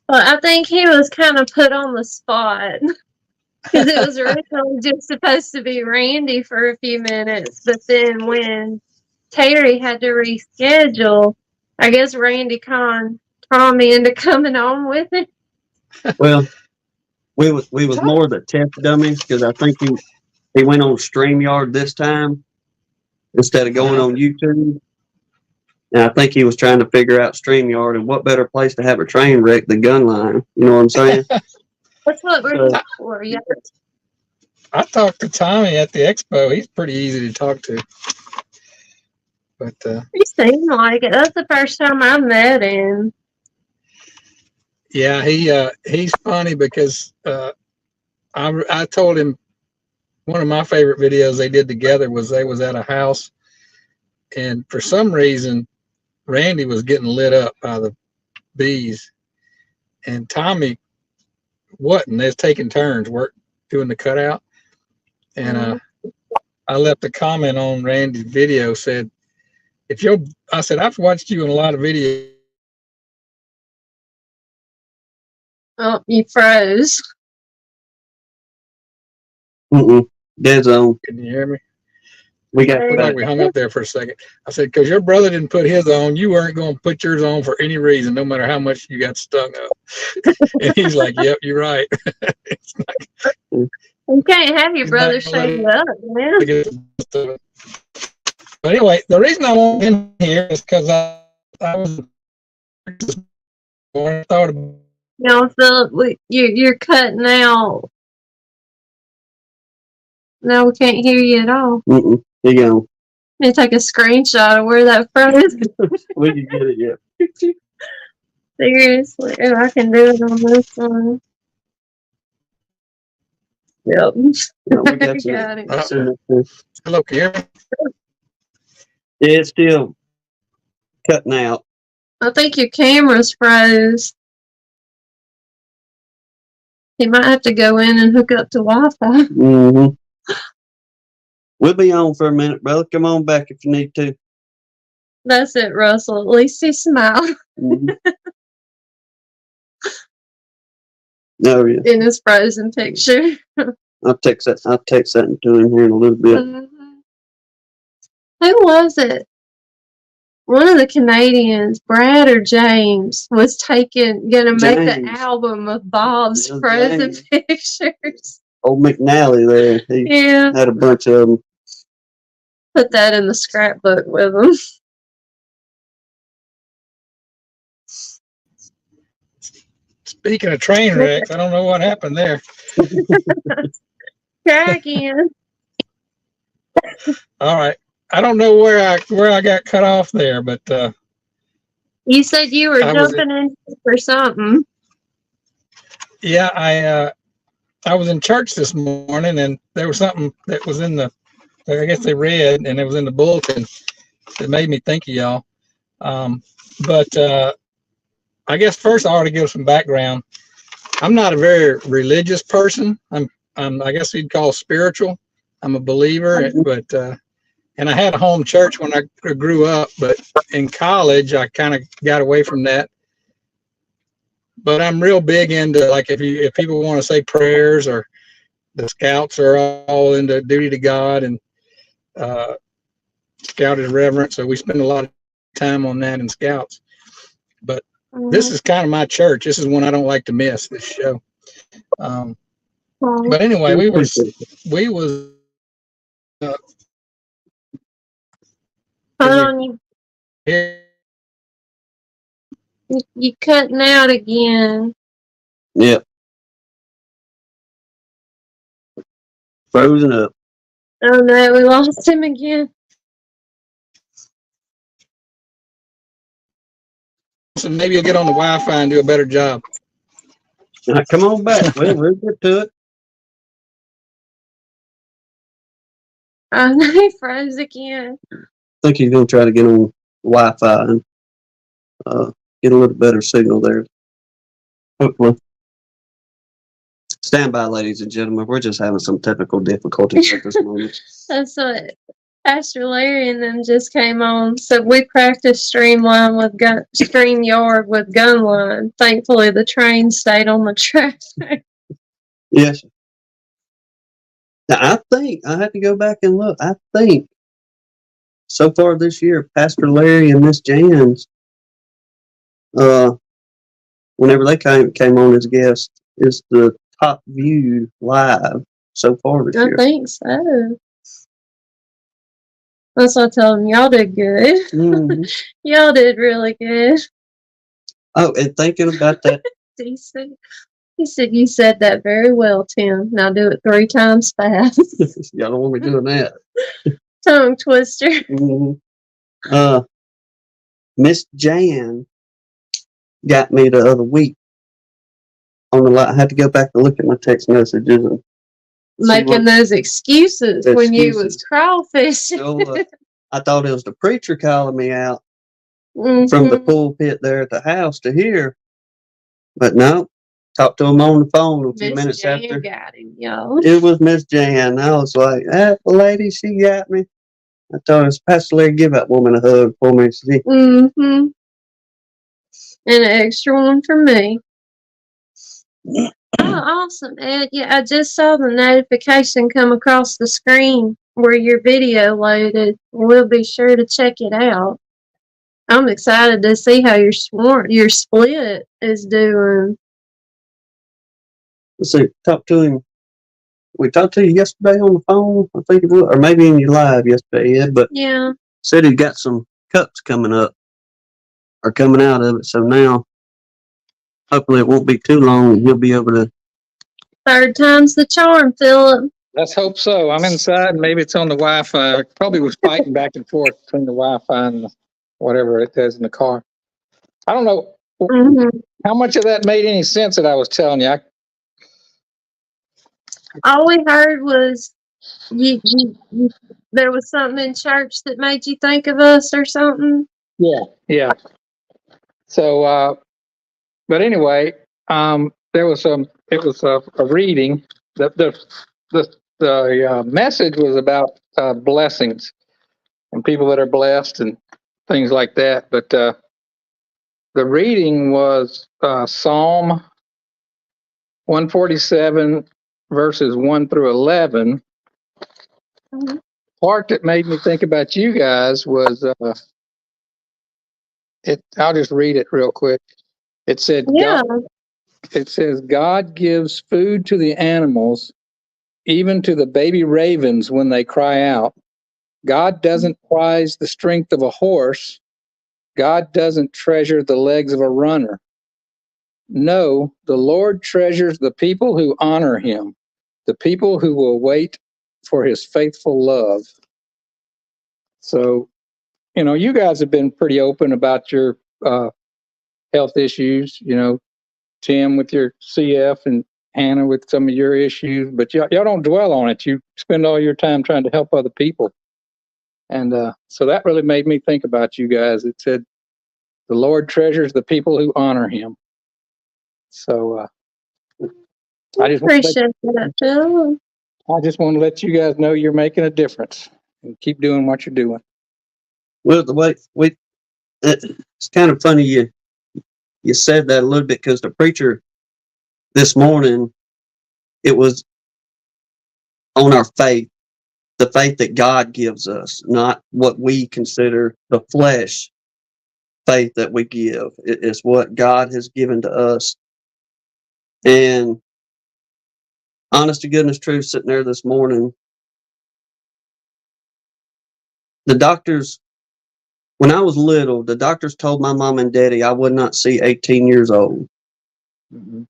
Well, I think he was kind of put on the spot because it was originally just supposed to be Randy for a few minutes, but then when Terry had to reschedule, I guess Randy conned Tommy into coming on with it. Well, we was more the test dummies because I think he went on StreamYard this time instead of going on YouTube. And I think he was trying to figure out StreamYard, and what better place to have a train wreck than Gunline? You know what I'm saying? That's what we're here for. Yeah. I talked to Tommy at the expo. He's pretty easy to talk to. But He seemed like it. That's the first time I met him. yeah, he's funny because I told him one of my favorite videos they did together was they was at a house, and for some reason Randy was getting lit up by the bees, and Tommy wasn't. They was taking turns doing the cutout, and I left a comment on Randy's video, said, I said, I've watched you in a lot of videos. Oh, you froze. Dead zone. Can you hear me? We got Looked like we hung up there for a second. I said, because your brother didn't put his on, you weren't going to put yours on for any reason, no matter how much you got stung up. And he's like, yep, you're right. You can't have your brother shake up, man. But anyway, the reason I want in here is because I was thought about. No, Philip, you're cutting out. No, we can't hear you at all. Here you go. Let me take a screenshot of where that froze. We can get it yet. Seriously, if I can do it on this one. Yep. No, we got you. Got it. Hello, can you hear me? Yeah, it's still cutting out. I think your camera's froze. You might have to go in and hook up to Wi-Fi. We'll be on for a minute, brother. Come on back if you need to. That's it, Russell. At least he smiled No, yeah. in his frozen picture. I'll text that to him here in a little bit. Who was it? One of the Canadians, Brad or James, was gonna make the album of Bob's Yeah, frozen James. pictures. Old McNally there. He Yeah, had a bunch of them. put that in the scrapbook with him. Speaking of train wrecks, I don't know what happened there. Try again. All right. I don't know where I got cut off there, but You said you were I was jumping in for something. yeah, I was in church this morning, and there was something that was in I guess they read, and it was in the bulletin that made me think of y'all. But I guess first I ought to give some background. I'm not a very religious person. I'm I guess you'd call spiritual. I'm a believer, but and I had a home church when I grew up, but in college I kind of got away from that. But I'm real big into, like, if people want to say prayers, or the Scouts are all into duty to God, and Scout is reverent, so we spend a lot of time on that in Scouts. But this is kind of my church. This is one I don't like to miss, this show. But anyway, we was Hold on, here. you cutting out again. Yep. Frozen up. Oh no, we lost him again. So maybe you'll get on the Wi-Fi and do a better job. Come on back. We'll get to it. Oh no, he froze again. I think he's going to try to get on Wi-Fi and get a little better signal there. Hopefully. Stand by, ladies and gentlemen. We're just having some technical difficulties at this moment. That's what Pastor Larry and them just came on, so we practiced StreamYard with gun line. Thankfully, the train stayed on the track. Yes. Now, I think I had to go back and look. I think so far this year, Pastor Larry and Miss Jans, whenever they came on as guests, is the top viewed live so far this I year. think so. That's what I told him. Y'all did good. Mhm. Y'all did really good. Oh, and thinking about that, He said, you said that very well, Tim. Now do it 3 times fast. y'all don't want me doing that. Tongue twister. Mhm. Miss Jan got me the other week on the line. I had to go back and look at my text messages and Making those excuses when you was Excuses. crawfishing. so, I thought it was the preacher calling me out Mhm. from the pulpit there at the house to hear, but no, talked to him on the phone a few Miss minutes Jan after. got him, y'all. It was Miss Jan. I was like, that lady, she got me. I told her, Pastor Larry, give that woman a hug for me. She, Mm-hmm. And an extra one for me. Oh, awesome, Ed. Yeah, I just saw the notification come across the screen where your video loaded. We'll be sure to check it out. I'm excited to see how your split is doing. let's see, talked to him. We talked to you yesterday on the phone, I think it was, or maybe in your live yesterday, Ed, but Yeah. said he got some cups coming up or coming out of it. So now, hopefully, it won't be too long and he'll be able to. 3rd time's the charm, Philip. Let's hope so. I'm inside. Maybe it's on the Wi-Fi. I probably was fighting back and forth between the Wi-Fi and whatever it does in the car. I don't know Mm-hmm. how much of that made any sense that I was telling you. All we heard was you, there was something in church that made you think of us or something. Yeah. So, but anyway, there was it was a reading. The message was about blessings and people that are blessed and things like that. But the reading was Psalm 147 verses 1 through 11. Mhm. Part that made me think about you guys was I'll just read it real quick. It said, Yeah. It says, God gives food to the animals, even to the baby ravens when they cry out. God doesn't prize the strength of a horse. God doesn't treasure the legs of a runner. No, the Lord treasures the people who honor him, the people who will wait for his faithful love. So, you guys have been pretty open about your health issues, Tim with your CF and Hannah with some of your issues, but y'all don't dwell on it. You spend all your time trying to help other people. And so that really made me think about you guys. It said, the Lord treasures the people who honor him. So I just want Appreciate that, Phil. to let you guys know you're making a difference and keep doing what you're doing. Well, the way it's kind of funny you said that a little bit because the preacher this morning, it was on our faith, the faith that God gives us, not what we consider the flesh faith that we give. It's what God has given to us. And honest to goodness truth, sitting there this morning, the doctors, when I was little, the doctors told my mom and daddy I would not see 18 years old. Mm-hmm.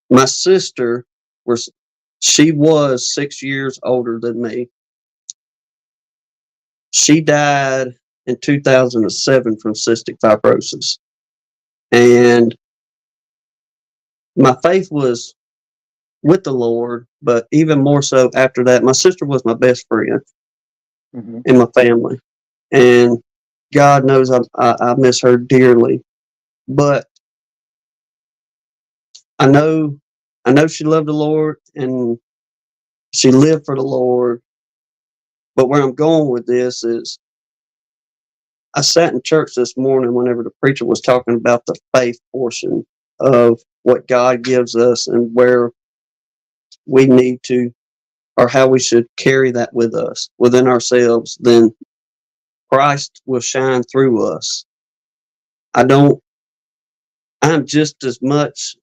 My sister was 6 years older than me. She died in 2007 from cystic fibrosis. And my faith was with the Lord, but even more so after that, my sister was my best friend Mm-hmm. in my family. And God knows I miss her dearly. But I know she loved the Lord and she lived for the Lord. But where I'm going with this is I sat in church this morning whenever the preacher was talking about the faith portion of what God gives us and where we need to, or how we should carry that with us within ourselves. Then Christ will shine through us. I'm just as much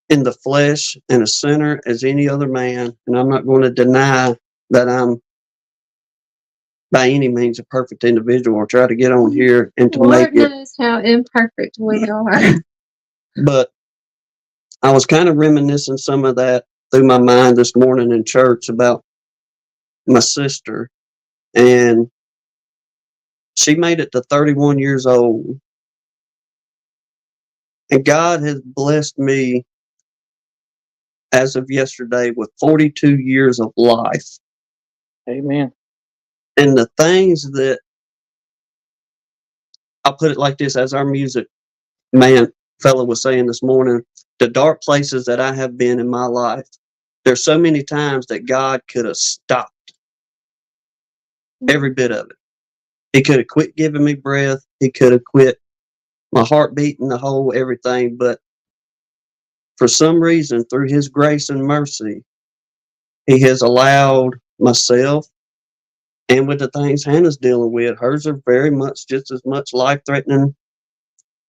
in the flesh and a sinner as any other man, and I'm not going to deny that I'm by any means a perfect individual or try to get on here and to Lord make it. knows how imperfect we are. But I was kind of reminiscing some of that through my mind this morning in church about my sister, and she made it to 31 years old. And God has blessed me as of yesterday with 42 years of life. Amen. And the things that, I'll put it like this, as our music man fellow was saying this morning, the dark places that I have been in my life, there's so many times that God could have stopped every bit of it. He could have quit giving me breath. He could have quit my heart beating, the whole everything. But for some reason, through his grace and mercy, he has allowed myself, and with the things Hannah's dealing with, hers are very much just as much life threatening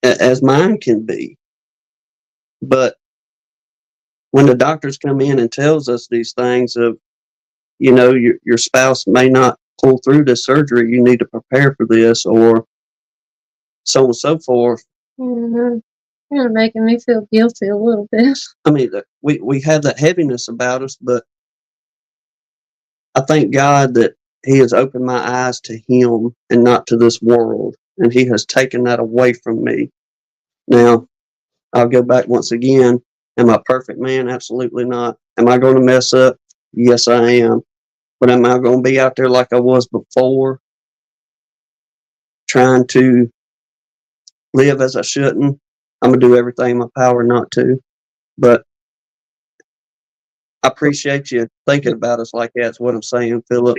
as mine can be. But when the doctors come in and tells us these things of, your spouse may not pull through this surgery, you need to prepare for this, or so on and so forth. Mhm. You're making me feel guilty a little bit. I mean, we have that heaviness about us, but I thank God that he has opened my eyes to him and not to this world, and he has taken that away from me. Now, I'll go back once again. Am I a perfect man? Absolutely not. Am I going to mess up? Yes, I am. But am I going to be out there like I was before, trying to live as I shouldn't? I'm going to do everything in my power not to. But I appreciate you thinking about us like that's what I'm saying, Philip.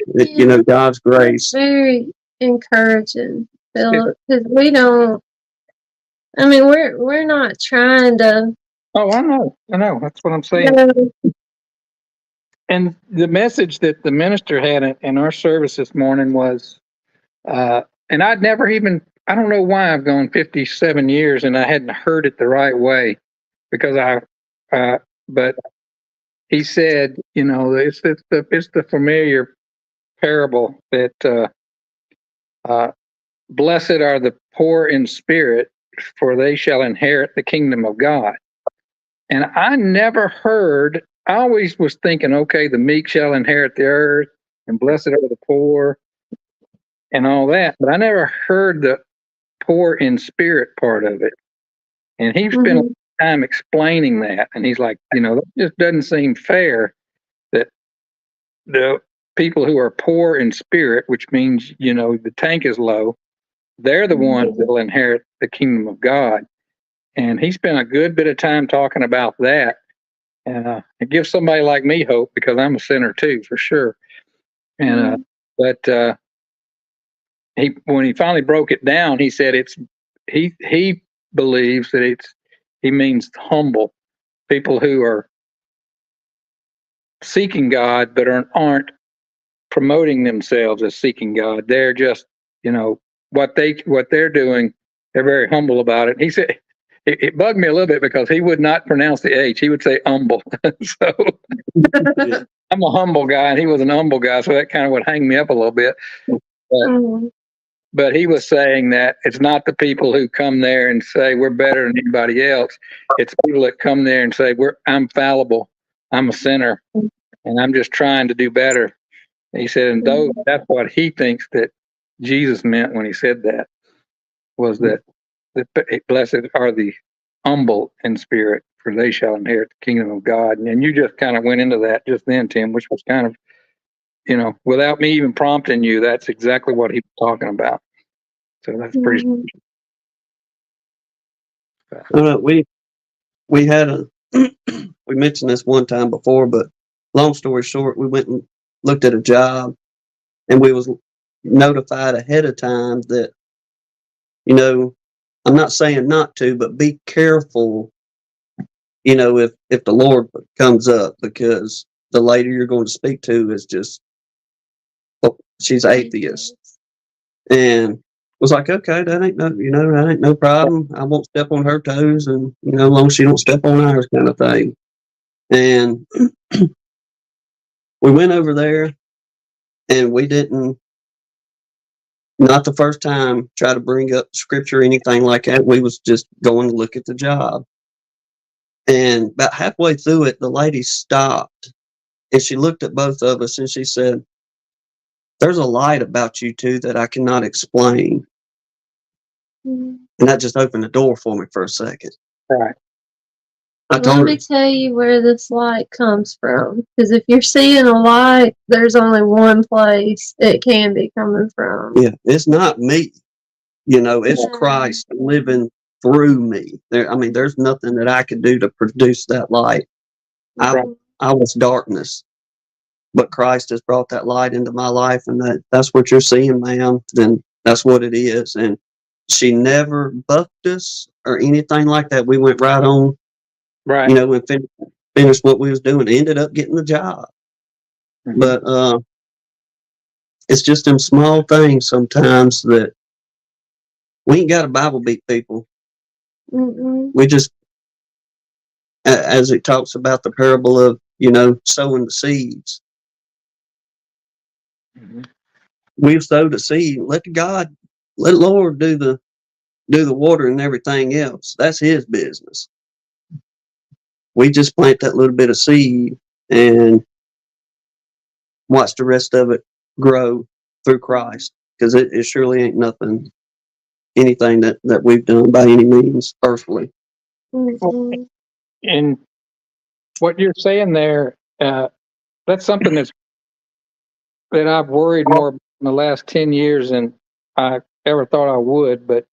God's grace. Very encouraging, Philip, because we don't. I mean, we're not trying to. Oh, I know. That's what I'm saying. And the message that the minister had in our service this morning was, and I'd never even, I don't know why I've gone 57 years and I hadn't heard it the right way, because but he said, it's the familiar parable that blessed are the poor in spirit, for they shall inherit the kingdom of God. And I never heard, I always was thinking, okay, the meek shall inherit the earth, and blessed are the poor, and all that. But I never heard the poor in spirit part of it. And he spent a lot of time explaining that. And he's like, that just doesn't seem fair that the people who are poor in spirit, which means, the tank is low, they're the ones that will inherit the kingdom of God. And he spent a good bit of time talking about that. And it gives somebody like me hope, because I'm a sinner too, for sure. And but when he finally broke it down, he said he believes that he means humble people who are seeking God but aren't promoting themselves as seeking God. They're just what they're doing. They're very humble about it. He said it bugged me a little bit because he would not pronounce the H. He would say humble. So I'm a humble guy, and he was an humble guy, so that kind of would hang me up a little bit. But he was saying that it's not the people who come there and say we're better than anybody else. It's people that come there and say I'm fallible, I'm a sinner, and I'm just trying to do better. And he said, and that's what he thinks that Jesus meant when he said that, was that blessed are the humble in spirit, for they shall inherit the kingdom of God. And you just kind of went into that just then, Tim, which was kind of, without me even prompting you, that's exactly what he was talking about. So that's pretty. We had we mentioned this one time before, but long story short, we went and looked at a job, and we was notified ahead of time that, you know, I'm not saying not to, but be careful, you know, if the Lord comes up, because the lady you're going to speak to is just, she's atheist. And was like, okay, that ain't no, you know, that ain't no problem. I won't step on her toes, and, you know, as long as she don't step on ours, kind of thing. And we went over there, and we didn't, not the first time, try to bring up scripture or anything like that. We was just going to look at the job. And about halfway through it, the lady stopped, and she looked at both of us, and she said, "There's a light about you two that I cannot explain." And that just opened the door for me for a second. Right. I Let told her, me tell you where this light comes from. Because if you're seeing a light, there's only one place it can be coming from. yeah, it's not me. You know, it's Yeah. Christ living through me. I mean, there's nothing that I could do to produce that light. I was darkness, but Christ has brought that light into my life, and that's what you're seeing, ma'am. Then that's what it is. And she never bucked us or anything like that. We went right on, Right. you know, and finished what we was doing. Ended up getting the job. Mhm. But it's just them small things sometimes that we ain't got a Bible beat, people. We just, as it talks about the parable of, you know, sowing the seeds. We've sowed a seed. Let Lord do the water and everything else. That's His business. We just plant that little bit of seed and watch the rest of it grow through Christ, because it surely ain't anything that we've done by any means earthly. And what you're saying there, that's something that I've worried more about in the last 10 years than I ever thought I would. But,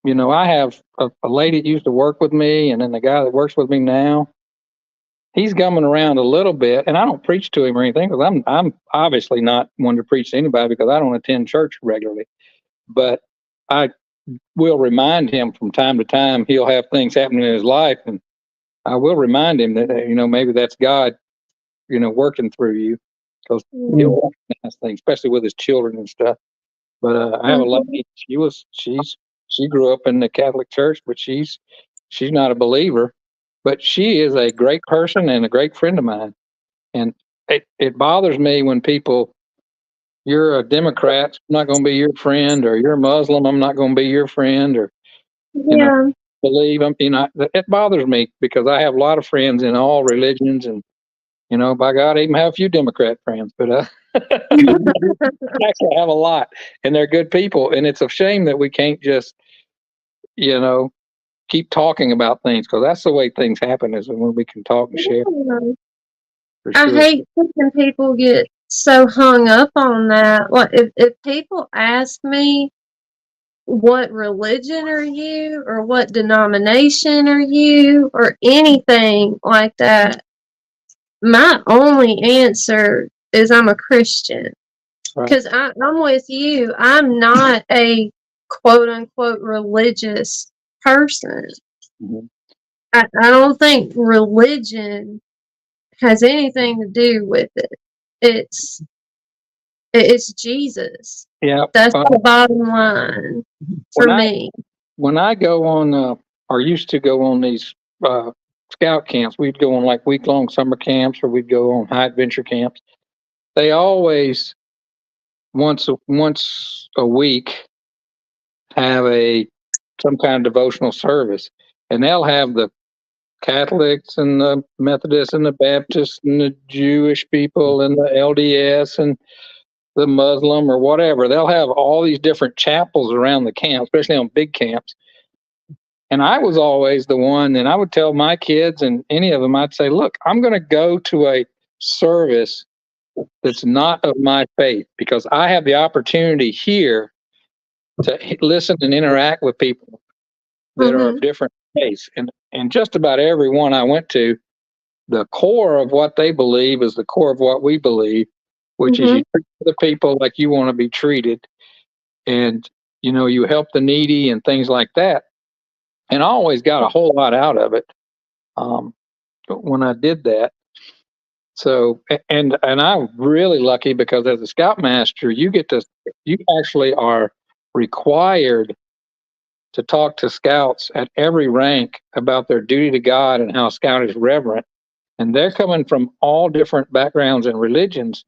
you know, I have a lady that used to work with me, and then the guy that works with me now, he's gumming around a little bit, and I don't preach to him or anything, because I'm obviously not one to preach to anybody, because I don't attend church regularly. But I will remind him from time to time. He'll have things happening in his life, and I will remind him that, you know, maybe that's God, you know, working through you, because he'll recognize things, especially with his children and stuff. But I have a lady. She grew up in the Catholic Church, but she's not a believer, but she is a great person and a great friend of mine. And it bothers me when people, you're a Democrat, I'm not going to be your friend, or you're a Muslim, I'm not going to be your friend, or, you know, believe them. You know, it bothers me, because I have a lot of friends in all religions, and, you know, by God, I even have a few Democrat friends, but actually I have a lot, and they're good people. And it's a shame that we can't just, you know, keep talking about things, because that's the way things happen, is when we can talk and share. For I sure. hate when people get so hung up on that. Like, if people ask me, what religion are you, or what denomination are you, or anything like that, my only answer is I'm a Christian. Because I'm with you. I'm not a quote unquote religious person. I don't think religion has anything to do with it. It's Jesus. Yeah. That's the bottom line for me. When I go on, or used to go on these scout camps, we'd go on like week-long summer camps, or we'd go on high adventure camps. They always once a week have some kind of devotional service, and they'll have the Catholics and the Methodists and the Baptists and the Jewish people and the LDS and the Muslim or whatever. They'll have all these different chapels around the camp, especially on big camps. And I was always the one, and I would tell my kids and any of them, I'd say, look, I'm going to go to a service that's not of my faith, because I have the opportunity here to listen and interact with people that are of different faiths. And just about every one I went to, the core of what they believe is the core of what we believe. which is you treat the people like you want to be treated, and you help the needy and things like that. And I always got a whole lot out of it when I did that. So, and I'm really lucky because as a scoutmaster, you actually are required to talk to scouts at every rank about their duty to God and how a scout is reverent. And they're coming from all different backgrounds and religions.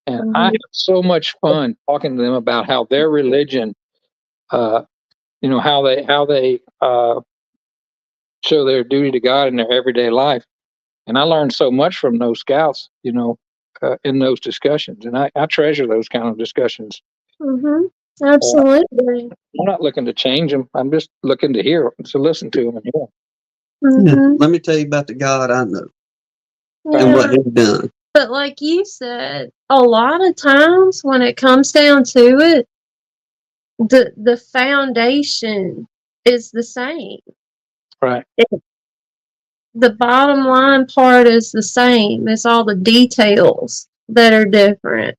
And I have so much fun talking to them about how their religion, how they show their duty to God in their everyday life. And I learned so much from those scouts, in those discussions. And I treasure those kind of discussions. Absolutely. I'm not looking to change them. I'm just looking to listen to them and hear them. Yeah. Let me tell you about the God I know and Yeah. what He's done. But like you said, a lot of times when it comes down to it, the foundation is the same. Right. The bottom line part is the same. It's all the details that are different.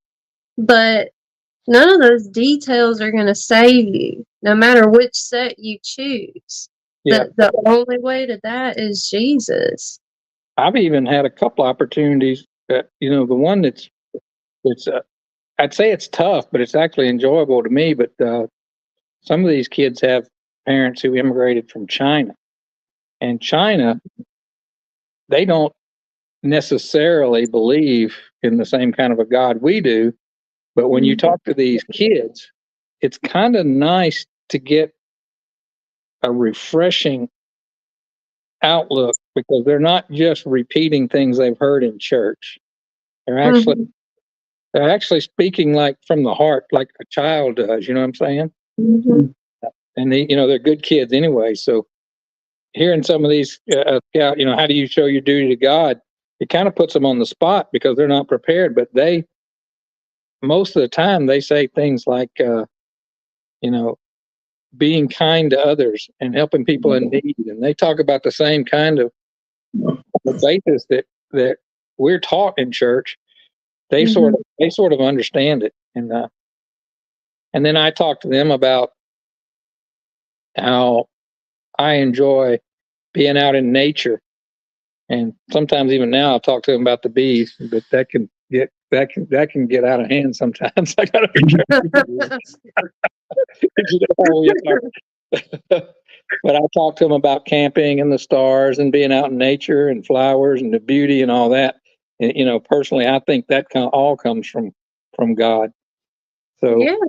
But none of those details are going to save you, no matter which set you choose. Yeah. The only way to that is Jesus. I've even had a couple opportunities that, the one that's I'd say it's tough, but it's actually enjoyable to me. But some of these kids have parents who immigrated from China. And China, they don't necessarily believe in the same kind of a God we do. But when you talk to these kids, it's kind of nice to get a refreshing outlook because they're not just repeating things they've heard in church. They're actually speaking like from the heart, like a child does. You know what I'm saying? And they're good kids anyway. So hearing some of these scout, how do you show your duty to God? It kind of puts them on the spot because they're not prepared. But most of the time, they say things like, being kind to others and helping people in need, and they talk about the same kind of basis that we're taught in church. They sort of understand it, and then I talk to them about how I enjoy being out in nature, and sometimes even now I'll talk to them about the bees, but that can get out of hand sometimes. I gotta be careful. But I talk to them about camping and the stars and being out in nature and flowers and the beauty and all that. And, personally, I think that all comes from God. So,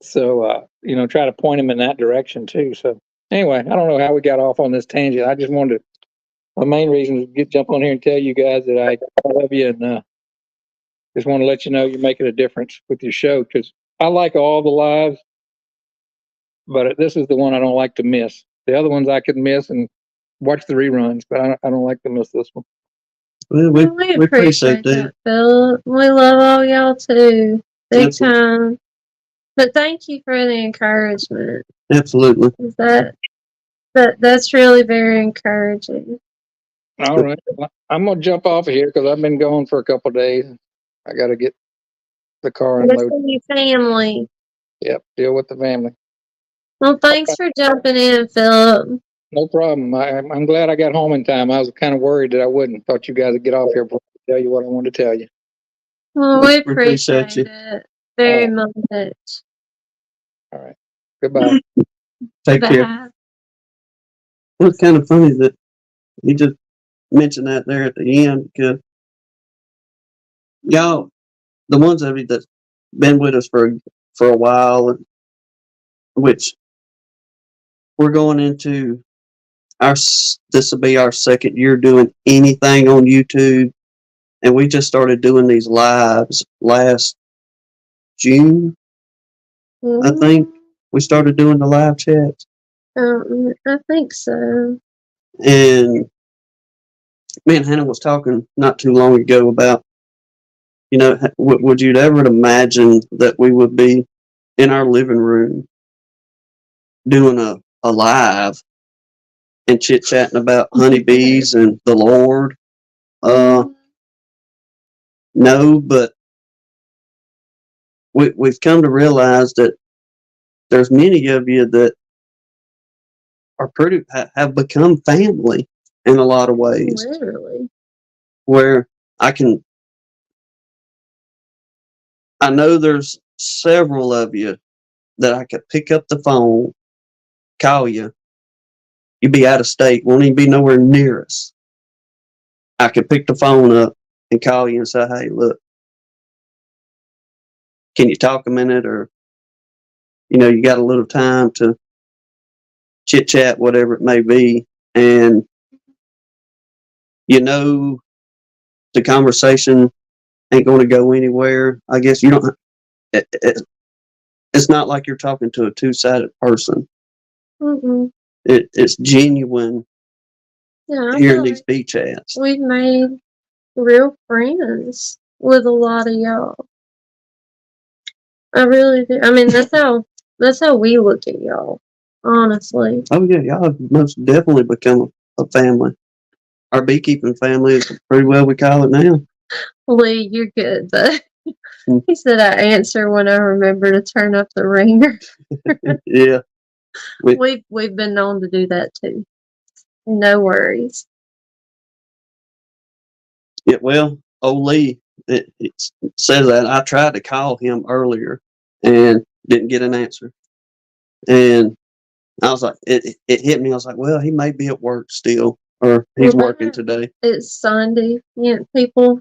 try to point them in that direction too. So anyway, I don't know how we got off on this tangent. I just wanted to, the main reason is to jump on here and tell you guys that I love you and just want to let you know you're making a difference with your show because I like all the lives, but this is the one I don't like to miss. The other ones I could miss and watch the reruns, but I don't like to miss this one. Well, we appreciate that, Phil. We love all y'all too, big time. But thank you for the encouragement. Absolutely. That's really very encouraging. All right, I'm gonna jump off of here because I've been gone for a couple of days. I got to get the car unloaded. Listen to your family. Yep, deal with the family. Well, thanks for jumping in, Philip. No problem. I'm glad I got home in time. I was kind of worried that I wouldn't. Thought you guys would get off here before I tell you what I wanted to tell you. Well, we appreciate it very much. All right. Goodbye. Take care. It was kind of funny that you just mentioned that there at the end because y'all, the ones of you that's been with us for a while, which we're going into this will be our second year doing anything on YouTube, and we just started doing these lives last June. I think we started doing the live chats. I think so. And me and Hannah was talking not too long ago about, would you ever imagine that we would be in our living room doing a live and chit-chatting about honeybees and the Lord? No, but we've come to realize that there's many of you that are have become family in a lot of ways, Literally. where I know there's several of you that I could pick up the phone, call you. You'd be out of state, won't even be nowhere near us. I could pick the phone up and call you and say, hey, look, can you talk a minute? Or, you got a little time to chit chat, whatever it may be. And, the conversation ain't going to go anywhere. I guess you don't, it's not like you're talking to a two-sided person. Mm-mm. It's genuine Yeah, I hearing feel these like bee chats. we've made real friends with a lot of y'all. I really do. I mean, that's how we look at y'all, honestly. Oh yeah, y'all have most definitely become a family. Our beekeeping family is pretty well we call it now. Lee, you're good, but Hmm. he said I answer when I remember to turn up the ringer. Yeah. We've been known to do that too. No worries. Yeah, well, old Lee, it says that I tried to call him earlier and didn't get an answer. And I was like, it hit me. I was like, well, he may be at work still, or he's Well, working today. It's Sunday. People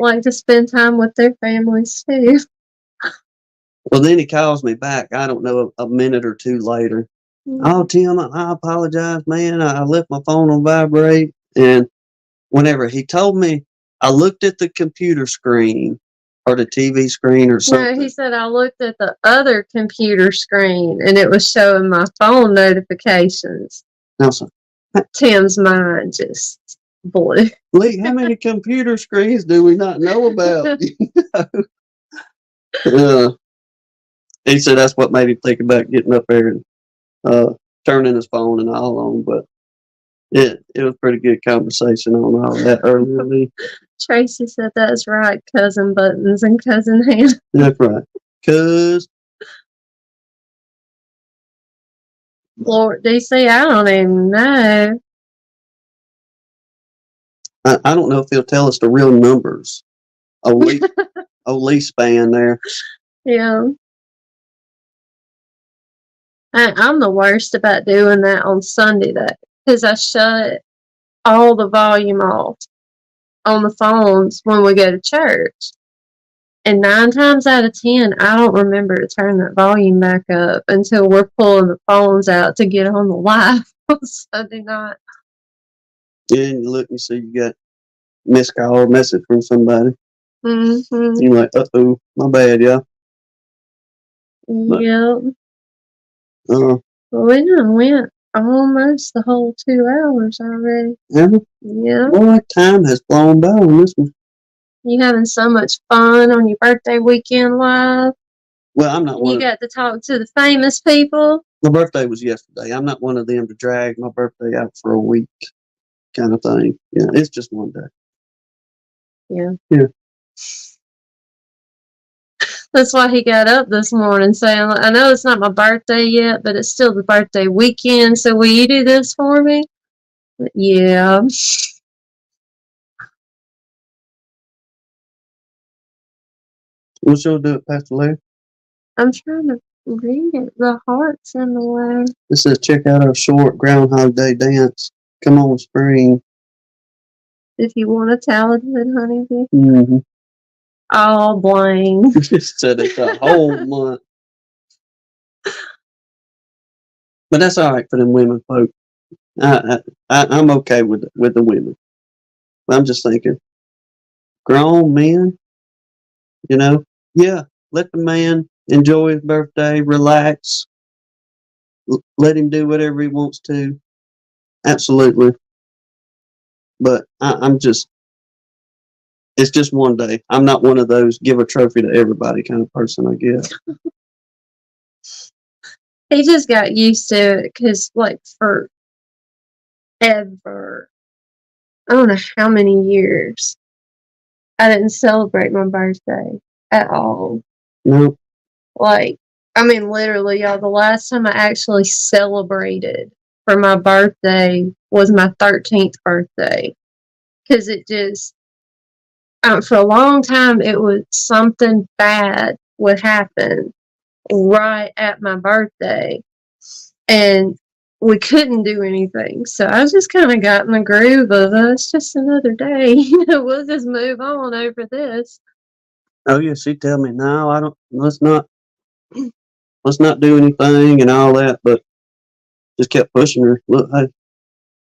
like to spend time with their families too. Well, then he calls me back. I don't know, a minute or two later. Oh, Tim, I apologize, man. I left my phone on vibrate. And whenever he told me, I looked at the computer screen or the TV screen or something. No, he said I looked at the other computer screen and it was showing my phone notifications. I was like, Tim's mind just blew. Lee, how many computer screens do we not know about? He said that's what made him think about getting up there and turning his phone and all on. But it was pretty good conversation on all that earlier, Lee. Tracy said that's right, cousin Buttons and cousin Hannah. That's right. Cause Lord DC, I don't even know. I don't know if he'll tell us the real numbers. Lee span there. Yeah. I'm the worst about doing that on Sunday though, because I shut all the volume off on the phones when we go to church. And 9 times out of 10, I don't remember to turn that volume back up until we're pulling the phones out to get on the live on Sunday night. Yeah, and you look and see you got missed call or message from somebody. Mm-hmm. You're like, uh-oh, my bad, y'all. Yep. Well, We done went almost the whole 2 hours already. Yeah. Boy, time has flown by on this one. You having so much fun on your birthday weekend live? Well, I'm not one You of got to talk to the famous people? my birthday was yesterday. I'm not one of them to drag my birthday out for a week kind of thing. Yeah, it's just one day. Yeah. Yeah. That's why he got up this morning saying, I know it's not my birthday yet, but it's still the birthday weekend, so will you do this for me? Yeah. We'll sure do it, Pastor Larry. I'm trying to read it. The heart's in the way. It says, check out our short Groundhog Day dance. Come on, spring. If you want a talented honeybee. Mm-hmm. Oh, Blaine. It said it's a whole month. But that's all right for them women folk. I'm okay with the women. I'm just thinking, grown men, yeah, let the man enjoy his birthday, relax, let him do whatever he wants to. Absolutely. But it's just one day. I'm not one of those give a trophy to everybody kind of person, I guess. He just got used to it because, like, forever, I don't know how many years, I didn't celebrate my birthday at all. No. Like, I mean, literally, y'all, the last time I actually celebrated for my birthday was my 13th birthday. Because it just, for a long time, it was something bad would happen right at my birthday. And we couldn't do anything. So I just kind of got in the groove of, it's just another day. We'll just move on over this. Oh yeah, she'd tell me, no, I don't, let's not do anything and all that, but just kept pushing her. Look, hey,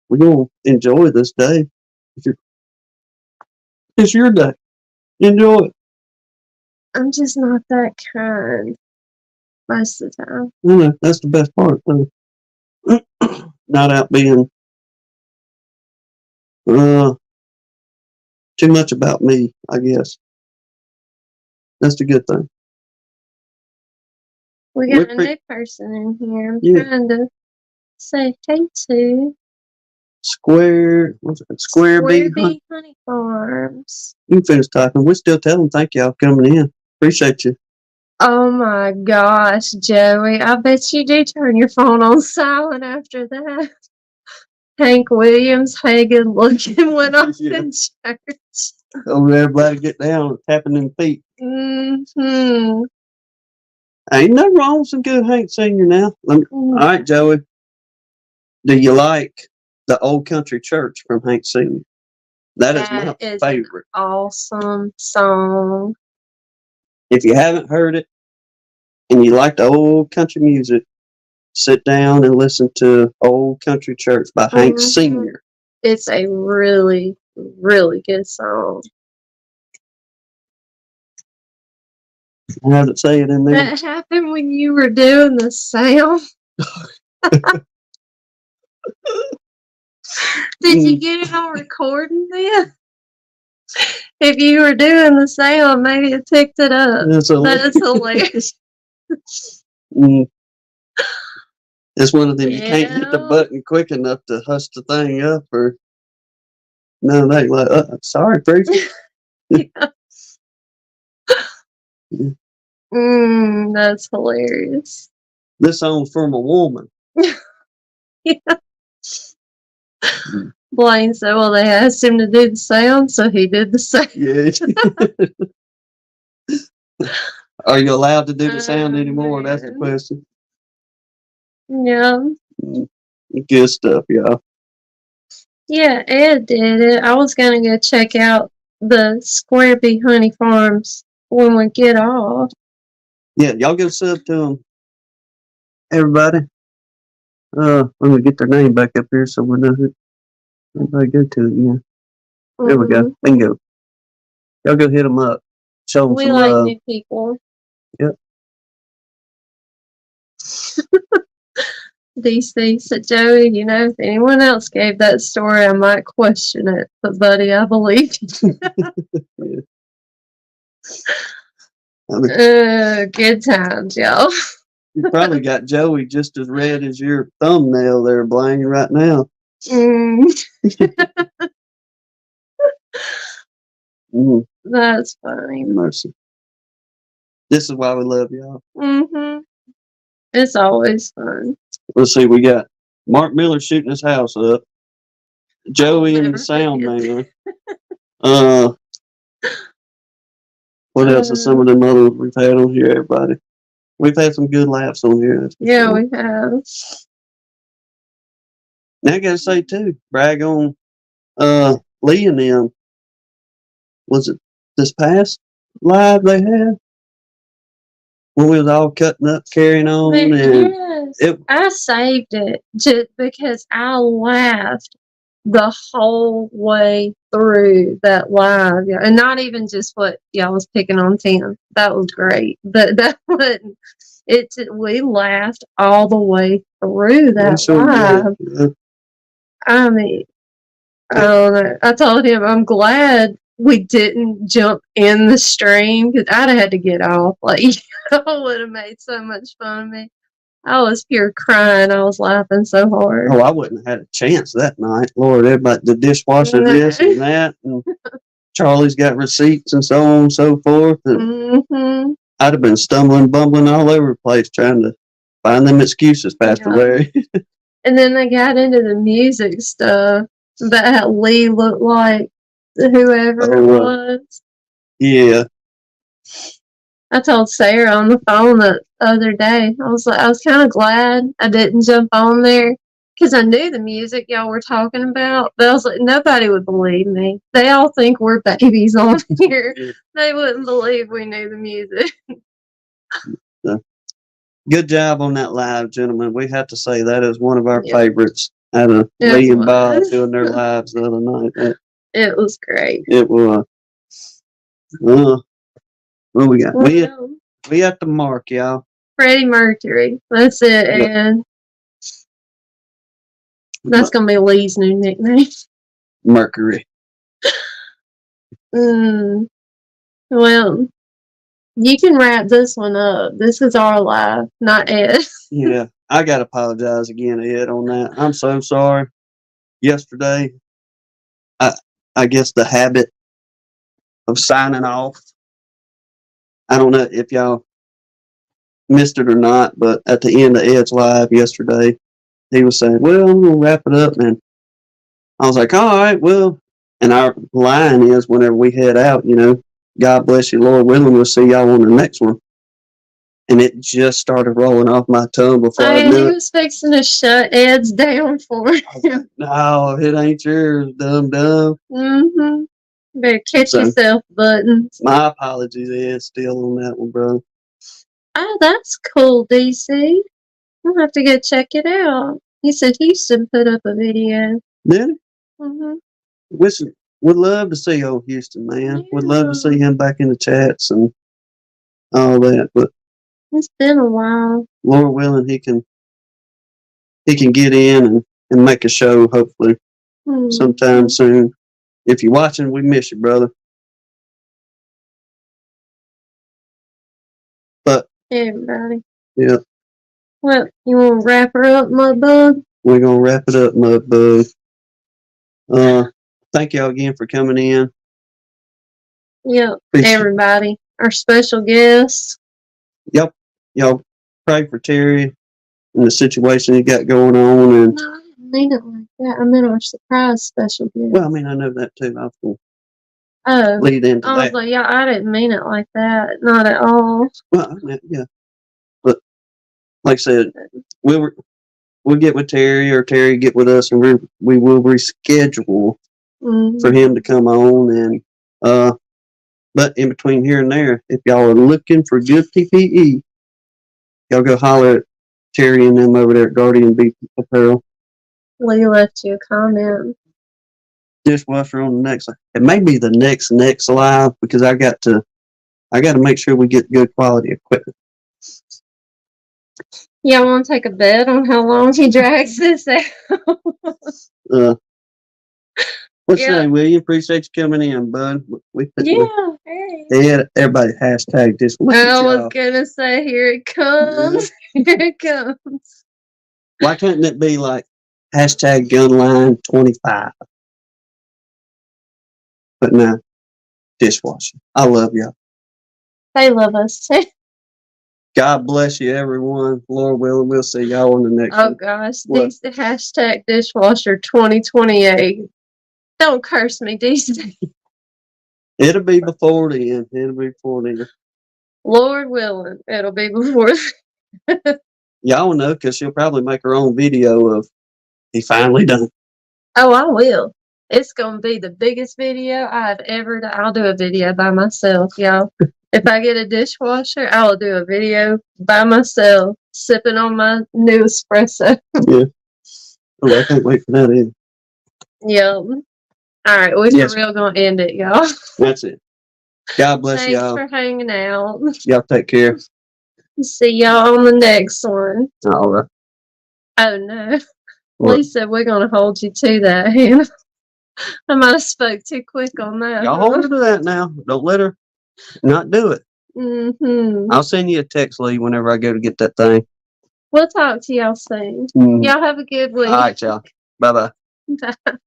we're gonna enjoy this day. It's your day. Enjoy it. I'm just not that kind most of the time. You know, that's the best part. Not out being too much about me, I guess. That's the good thing. We got a new person in here. I'm Yeah. trying to say hey to. What's it? Square Bee Honey Farms. You can finish talking. We still tell them thank y'all for coming in. Appreciate you. Oh my gosh, Joey. I bet you do turn your phone on silent after that. Hank Williams, hey, good looking, went off Yeah. in church. Over there, everybody get down, tapping them feet. Mm-hmm. Ain't nothing wrong with some good Hank Senior now. All right, Joey. Do you like the Old Country Church from Hank Senior? That is my favorite. Awesome song. If you haven't heard it and you like the old country music, sit down and listen to Old Country Church by Hank Senior. It's a really, really good song. How does it say it in there? That happened when you were doing the sound. Did you get it on recording then? If you were doing the sound, maybe it picked it up. That's hilarious. It's one of them, you can't hit the button quick enough to hush the thing up, or no, they like, sorry, preacher. That's hilarious. This song's from a woman. Blaine said, well, they asked him to do the sound, so he did the sound. Yeah. Are you allowed to do the sound anymore? That's the question. Yeah. Good stuff, y'all. Yeah, Ed did it. I was going to go check out the Square Bee Honey Farms when we get off. Yeah, y'all go sub to them. Everybody. Let me get their name back up here so we know who. Everybody go to it, yeah. There we go. Bingo. Y'all go hit them up. Show them we some like love. new people. Yep. DC said, Joey, you know, if anyone else gave that story, I might question it. But, buddy, I believe you. Good times, y'all. You probably got Joey just as red as your thumbnail there, Blaine, right now. That's funny. Mercy. This is why we love y'all. It's always fun. Let's see, we got Mark Miller shooting his house up. Joey and the sound man. What else is some of them others we've had on here, everybody? We've had some good laughs on here. Yeah, sure. we have. Now I gotta say too, brag on Lee and them. Was it this past live they had? When we was all cutting up, carrying on, and yes, I saved it just because I laughed the whole way through that live, and not even just what y'all was picking on Tim. That was great, but that wasn't. We laughed all the way through that live. Yeah. I mean, I don't know. I told him I'm glad we didn't jump in the stream because I'd have had to get off. Like, y'all would have made so much fun of me. I was pure crying. I was laughing so hard. Oh, I wouldn't have had a chance that night. Lord, everybody, the dishwasher, this and that, and Charlie's got receipts and so on and so forth. And I'd have been stumbling, bumbling all over the place trying to find them excuses, Pastor Yeah. Larry. And then they got into the music stuff about how Lee looked like whoever it was. Yeah. I told Sarah on the phone the other day. I was kind of glad I didn't jump on there because I knew the music y'all were talking about. But I was like, nobody would believe me. They all think we're babies on here. They wouldn't believe we knew the music. Good job on that live, gentlemen. We have to say that is one of our Yeah. favorites out of It Lee and Bob was. doing their lives the other night. It was great. It was. What we got? Well, We at the mark, y'all. Freddie Mercury. That's it. Yep. And that's going to be Lee's new nickname. Mercury. Well, you can wrap this one up. This is our live, not Ed. Yeah, I gotta apologize again, Ed, on that. I'm so sorry. Yesterday, I guess the habit of signing off. I don't know if y'all missed it or not, but at the end of Ed's live yesterday, he was saying, "Well, I'm gonna wrap it up," and I was like, "All right, well." And our line is, whenever we head out, God bless you, Lord willing, we'll see y'all on the next one. And it just started rolling off my tongue before I He knew it. was fixing to shut Ed's down for him. No, it ain't yours, dumb. Better catch So- yourself, buttons. My apologies, Ed, still on that one, bro. Oh, that's cool, DC. I'll have to go check it out. He said Houston put up a video. Did it? Mm-hmm. Would love to see old Houston, man. Would love to Yeah. see him back in the chats and all that. But It's been a while. Lord willing, he can get in and make a show, hopefully, sometime soon. If you're watching, we miss you, brother. But Everybody. yeah, Well, you want to wrap her up, Mudbug? we're gonna wrap it up, Mudbug. Thank y'all again for coming in. Yep. Appreciate- Everybody. Our special guest. Yep. Y'all pray for Terry and the situation he got going on. And No, I didn't mean it like that. I meant our surprise special guest. well, I mean, I know that too. I was Oh, gonna lead into I was that. like, yeah, I didn't mean it like that. Not at all. Well, I mean, yeah. But like I said, we'll get with Terry, or Terry get with us, and we will reschedule for him to come on. And but in between here and there, if y'all are looking for good PPE, y'all go holler at Terry and them over there at Guardian Bee Apparel. Lee left you a comment. Dishwasher on the next. It may be the next live, because I got to make sure we get good quality equipment. Y'all want to take a bet on how long he drags this out? What's Yeah. your name, William? Appreciate you coming in, bud. Yeah. Hey. Everybody hashtag this. Look at I was y'all. gonna say, here it comes. Here it comes. Why couldn't it be like hashtag gunline 25? But no, dishwasher. I love y'all. They love us too. God bless you, everyone. Lord willing, we'll see y'all on the next Oh one. gosh, What? the hashtag dishwasher 2028. Don't curse me, DC. It'll be before then. Lord willing, it'll be before. Y'all know, because she'll probably make her own video of he finally done. Oh, I will. It's gonna be the biggest video I've ever done. I'll do a video by myself, y'all. If I get a dishwasher, I'll do a video by myself, sipping on my new espresso. Yeah. Oh, I can't wait for that either. Yep. All right, we're Yes. for real gonna end it, y'all. That's it. God bless Thanks y'all. for hanging out. Y'all take care. See y'all on the next one. All right. Oh no. What? Lee said we're gonna hold you to that, Hannah. I might have spoke too quick on that. Y'all hold her to that now. Don't let her not do it. Mm-hmm. I'll send you a text, Lee, whenever I go to get that thing. We'll talk to y'all soon. Mhm. Y'all have a good week. All right, y'all. Bye-bye. Bye.